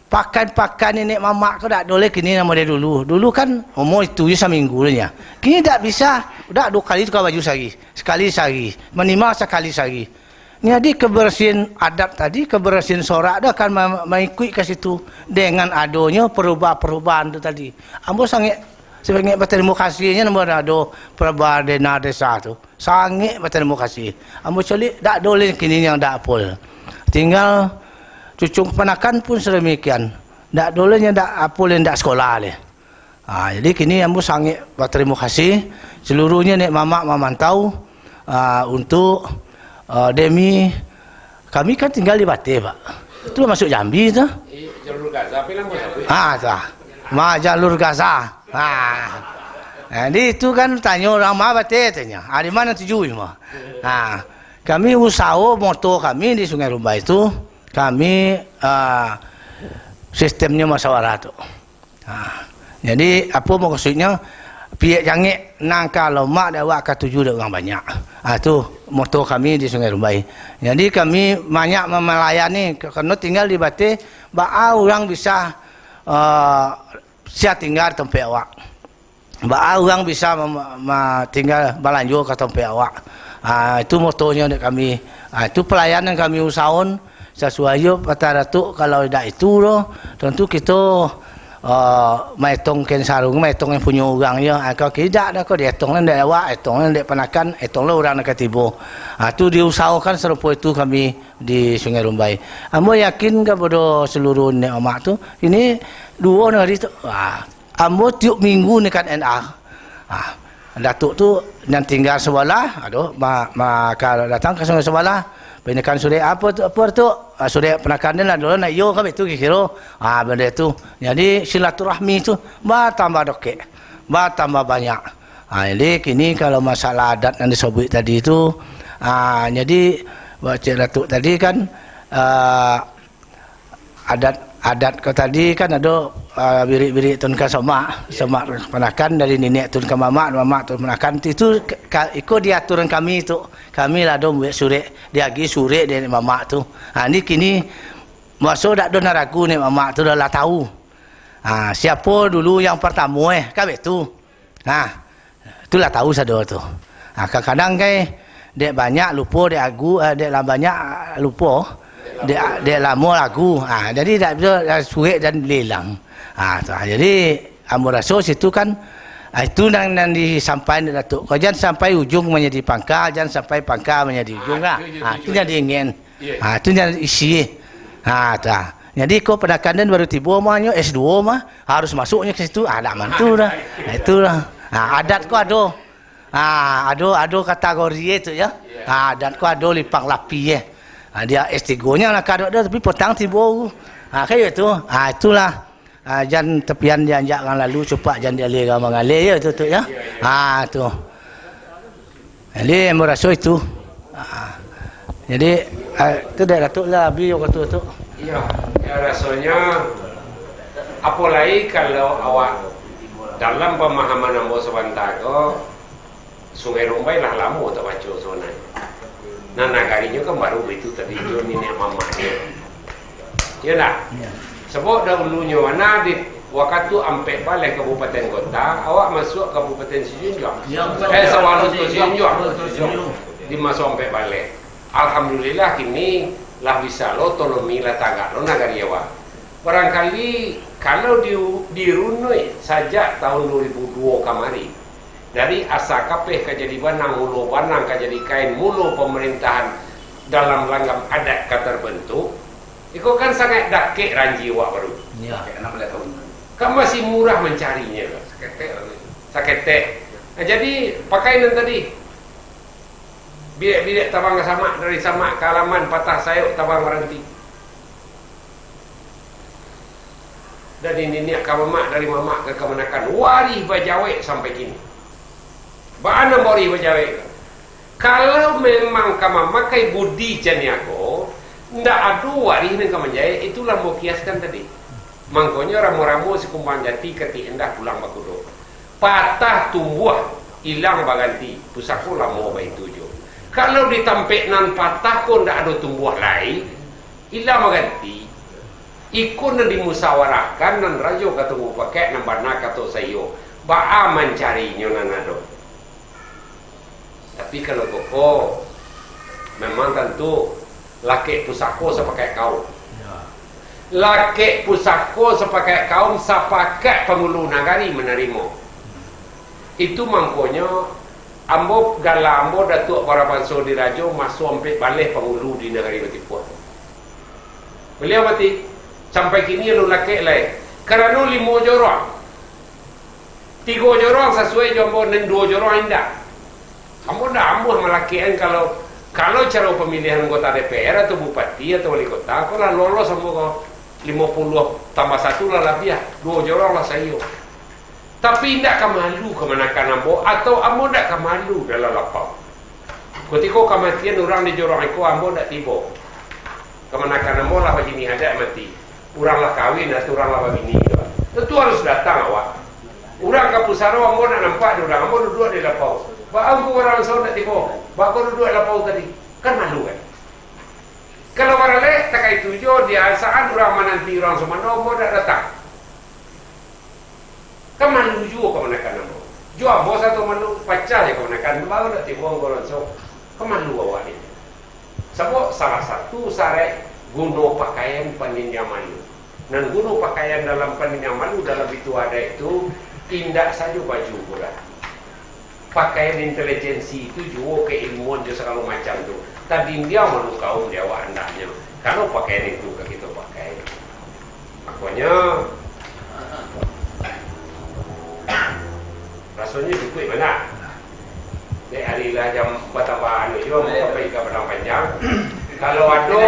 S6: pakan nenek mamak ko dak boleh kini nama dia dulu. Dulu kan umur itu seminggu nya. Kini dak bisa, dak 2 kali tukar baju sehari. Sekali sehari, minimal sekali sehari. Jadi kebersihan adat tadi, kebersihan sorak dah akan mengikut ke situ dengan adanya perubahan-perubahan itu tadi. Ambo sangat sebagai berterima kasihnya nombor ada perubahan dana desa tu. Sangat berterima kasih. Ambo coli dak boleh kini yang dak pol. Tinggal cucung panakan pun sedemikian. Dak boleh yang dak apol yang dak sekolah le. Jadi kini ambo sangat berterima kasih seluruhnya nek mamak memantau untuk demi kami kan tinggal di Bate Pak. Itu masuk Jambi tu.
S2: Jalur Gaza bilang
S6: jalur Gaza. Jadi itu kan tanya orang mana Bate tanya. Di mana tuju mah. Kami usaha moto kami di Sungai Rumbai itu kami sistemnya musyawarah tu. Jadi apa maksudnya? Pihak jangan nangka lomak dak wak ka tuju dak orang banyak. Tu moto kami di Sungai Rumbai. Jadi kami banyak melayani kerana tinggal di Bate, orang bisa siap tinggal tempat awak. Orang bisa tinggal balanjo ke tempat awak. Itu motonya kami. Itu pelayanan kami usahakan sesuai pada datuk. Kalau tidak itu tentu kita maitong ken sarung maitong yang punya orang ya. Kalau tidak dah kau dietong ndak awak, etong ndak panakan, etong orang nak tibo. Tu diusahakan serupa itu kami di Sungai Rumbai. Ambo yakin kepada seluruh nek mak tu ini 2 hari tu. Ambo tiap minggu dekat NA. Datuk tu yang tinggal sebelah, aduh, kalau datang ke Sungai Sebelah, penakan suri apa tu? Suri penakan dia lah dulu nak yo kan itu kira. Benda tu. Jadi silaturahmi tu tambah dokek, tambah banyak. Jadi kini kalau masalah adat yang disebut tadi itu, jadi Cik Datuk tadi kan adat kau tadi kan ada birik-birik tun ke semak penakan dari nenek tun ke mamak tun penakan itu ikut diaturan kami itu. Kami lah dong buat surik diagi surik dari mamak tu. Ni kini masuk dak don ragu ni mamak tu dah lah tahu. Siapa dulu yang pertama kan itu. Itulah tahu sadoh tu. Kadang-kadang dek banyak lupa dek agu dek lah banyak lupa dek lama lagu. Jadi tak bisa surik dan lelang. Jadi ambo rasa situ kan itu yang disampaikan Datuk. Kau jangan sampai ujung menjadi pangkal, jangan sampai pangkal menjadi ujung lah. Itu yang diingin. Itu yang isi. Jadi kau penakan baru tiba mahnya S2 mah harus masuknya ke situ. Tak mantu dah. Itulah. Adat kau ada. Ada kategori itu ya. Adat kau ada lipang lapi dia S3-nya nak kadok dia tapi petang tiba. Kayak itu. Itulah. Jan tepian dia anjakkan lalu cepat jan dia alir mengalir ya tu ya. Tu. Jadi merasa itu. Jadi tu dah Datuk lah abi kata tu.
S2: Ya, rasanya apalagi kalau awak dalam pemahaman ambo sebentar Sungai Rumbai lah lama tak baca zona. Nagarinya kan baru itu tadi jo nenek mamanya. Ya nak? Sebab dahulunya mana di waktu ampe balik kabupaten kota, awak masuk kabupaten Sijunjung. Sawalus ke Sijunjung. Di masuk ampe balik. Alhamdulillah kini lah bisa lo tolomi lah tagak lo nagari awak. Barangkali kalau dirunui saja tahun 2002 kemari dari asa kapeh ke jadi banang mulu banang ke jadi kain mulu pemerintahan dalam langgam adat terbentuk. Iko kan sangat dakik ranji awak baru. Ya, 16 tahun. Kan masih murah mencarinya. Saketek. Jadi pakaian tadi. Bilik-bilik tabang ke samak dari samak ke halaman patah sayuk tabang berhenti. Dan ini niat ke mamak dari mamak ke kemenakan waris bajawek sampai kini. Bagaimana waris bajawek? Kalau memang kamu makai budi janiako, ndak ada waris yang kamu menjaya, itulah mau kiaskan tadi. Mangkonya ramu-ramu sekumbang jati keti endah pulang bakudo. Patah tumbuh, hilang baganti. Pusako lama baik tujuh. Kalau ditampik nan patah kau ndak ada tumbuh lain, hilang baganti. Ikut nan dimusawarahkan nan rajo kata mu pakai nan bana kata sayo. Ba'a mencarinya nan ada. Tapi kalau koko memang tentu laki pusako sepakai kaum. Laki pusako sepakai kaum sepakai pengulu nagari menerima. Itu mangkonya ambo dalam ambo datuk para bangsa di rajo masuk sampai balik pengulu di negari Batipuan. Beliau mati sampai kini lu laki lain. Kerana 5 jorong. 3 jorong sesuai jombo dan 2 jorong indah. Ambo dah ambo melakian kalau cara pemilihan anggota DPR atau bupati atau wali kota, kau lah lolos sama kau 50 tambah 1 lah lebih 2 jorong lah saya. Tapi tidak kemalu kemanakan ambo atau ambo tidak kemalu dalam lapau. Ketika kematian orang di jorong itu ambo tidak tiba. Kemanakan ambo lah begini ada mati. Orang lah kawin atau orang lah begini. Tentu harus datang awak. Orang ke pusaro ambo nak nampak di orang ambo duduk di lapau. Baang ku orang so nak tiba. Baang ku duduk di lapau tadi. Kan malu kan? Kalau orang lain tak kait tujuh dia saat orang menanti orang semua ambo tak datang. Kan malu juga kemenakan ambo. Jua ambo satu malu pacar je kemenakan. Baru nak tiba orang so. Kan malu awak ni. Sebab salah satu syarat guna pakaian peninja malu. Dan guna pakaian dalam peninja malu dalam itu ada itu tindak saja baju pula. Pakaian intelijensi itu juga keilmuan juga segala macam tu. Tadi dia malu kaum dia awak andaknya. Kalau pakaian itu kita pakai. Makanya rasanya cukup mana? Dek hari lah jam bertambah juga mau pergi ke Padang Panjang. Kalau ada,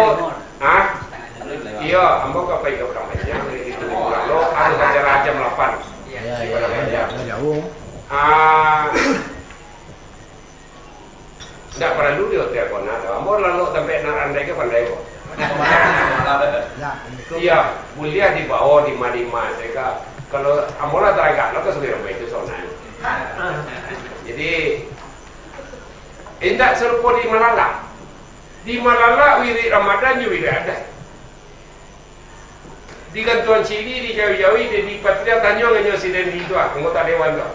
S2: iya, ambo ke pergi ke Padang Panjang. Itu kalau ada acara jam 8 di Padang Panjang.
S3: Jauh.
S2: Tak perlu dia hotel kau nak. Ambo lalu sampai nak andai ke pandai kau. Iya, kuliah di bawah di Madima. Saya kalau ambo lah teragak, lo ke sebenarnya itu soalnya. Jadi tidak serupa di Malala. Di Malala wirid Ramadan juga wirid ada. Di Gantuan Cili, di Jawi-Jawi, di Patria Tanjung hanya siden itu anggota dewan tu.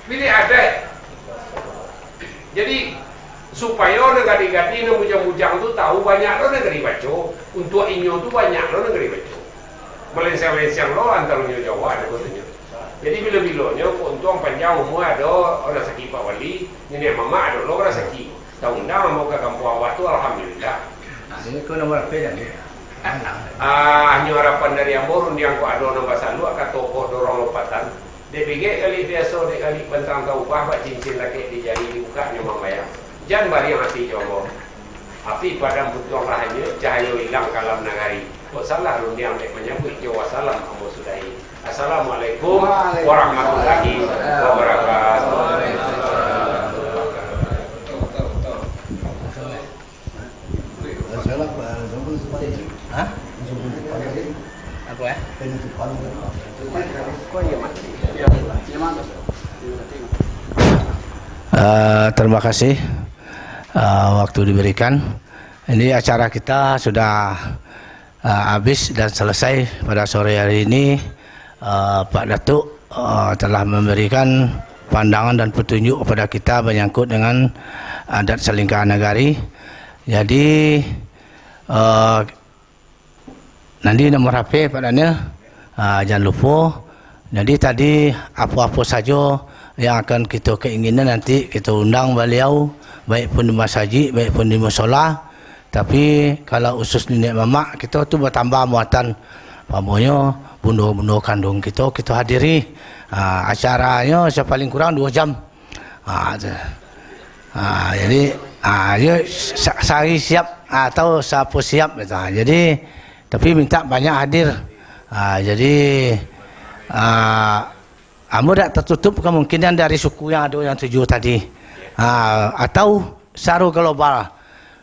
S2: Wirid ada. Jadi supaya negara-negara ni bujang-bujang tu tahu banyak lo negeri baca. Untuk inyo tu banyak lo negeri baca. Melenceng-lenceng lo antaranya Jawa ada katanya. Jadi bila-bilanya untung panjang umur ada orang sakit Pak Wali, nenek mama ada lo orang sakit. Tahu undang mau ke kampung awak tu alhamdulillah.
S3: Ini kau nombor apa dah ni?
S2: Hanya harapan dari Amor yang kau ada nombor salu akan tokoh dorong lompatan. Dia pikir kali biasa dia kali bentang kau ubah buat cincin laki di jari dibuka nyaman bayang. Jangan bari hati jombor. Api padam butuh lahnya cahaya hilang kalam nagari. Kok salah rundiang dek menyambut Jawa salam kamu sudahi. Assalamualaikum warahmatullahi wabarakatuh.
S6: Apa ya? Terima kasih waktu diberikan. Ini acara kita sudah habis dan selesai pada sore hari ini. Pak Datuk telah memberikan pandangan dan petunjuk kepada kita menyangkut dengan adat Selingkah Nagari. Jadi nanti nomor HP padanya jangan lupa. Jadi tadi apa-apa saja yang akan kita keinginan nanti kita undang beliau, baik pun di masjid, baik pun di musola. Tapi kalau usus nenek mamak kita tu bertambah muatan, pamonya bunda-bunda kandung kita hadiri. Acaranya paling kurang 2 jam. Jadi dia sehari siap atau siapa siap. Jadi tapi minta banyak hadir. Jadi Amo tak tertutup kemungkinan dari suku yang ada yang 7 tadi, atau secara global.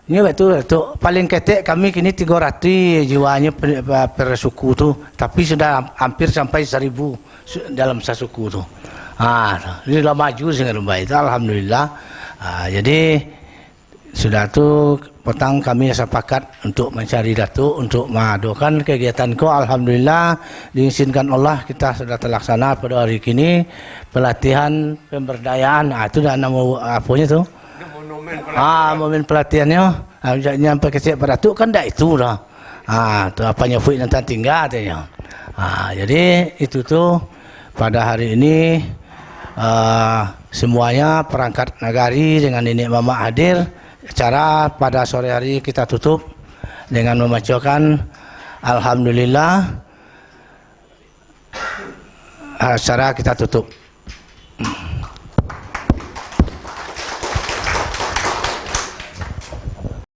S6: Ini betul paling ketek kami kini 300 jiwanya per suku tu, tapi sudah hampir sampai 1000 dalam sasuku tu. Ini dah maju dengan baik. Alhamdulillah. Jadi sudah tu petang kami sepakat untuk mencari Datuk untuk mengadakan kegiatan ko. Alhamdulillah diizinkan Allah kita sudah terlaksana pada hari ini pelatihan pemberdayaan. Itu dah nama apanya tu? Momen pelatihannya. Nyampai kecil pada Datuk kan dah itu dah. Tu apanya fuik nanti tinggal katanya. Jadi itu tu pada hari ini semuanya perangkat nagari dengan nenek mama hadir. Acara pada sore hari kita tutup dengan membacakan Alhamdulillah. Acara kita tutup.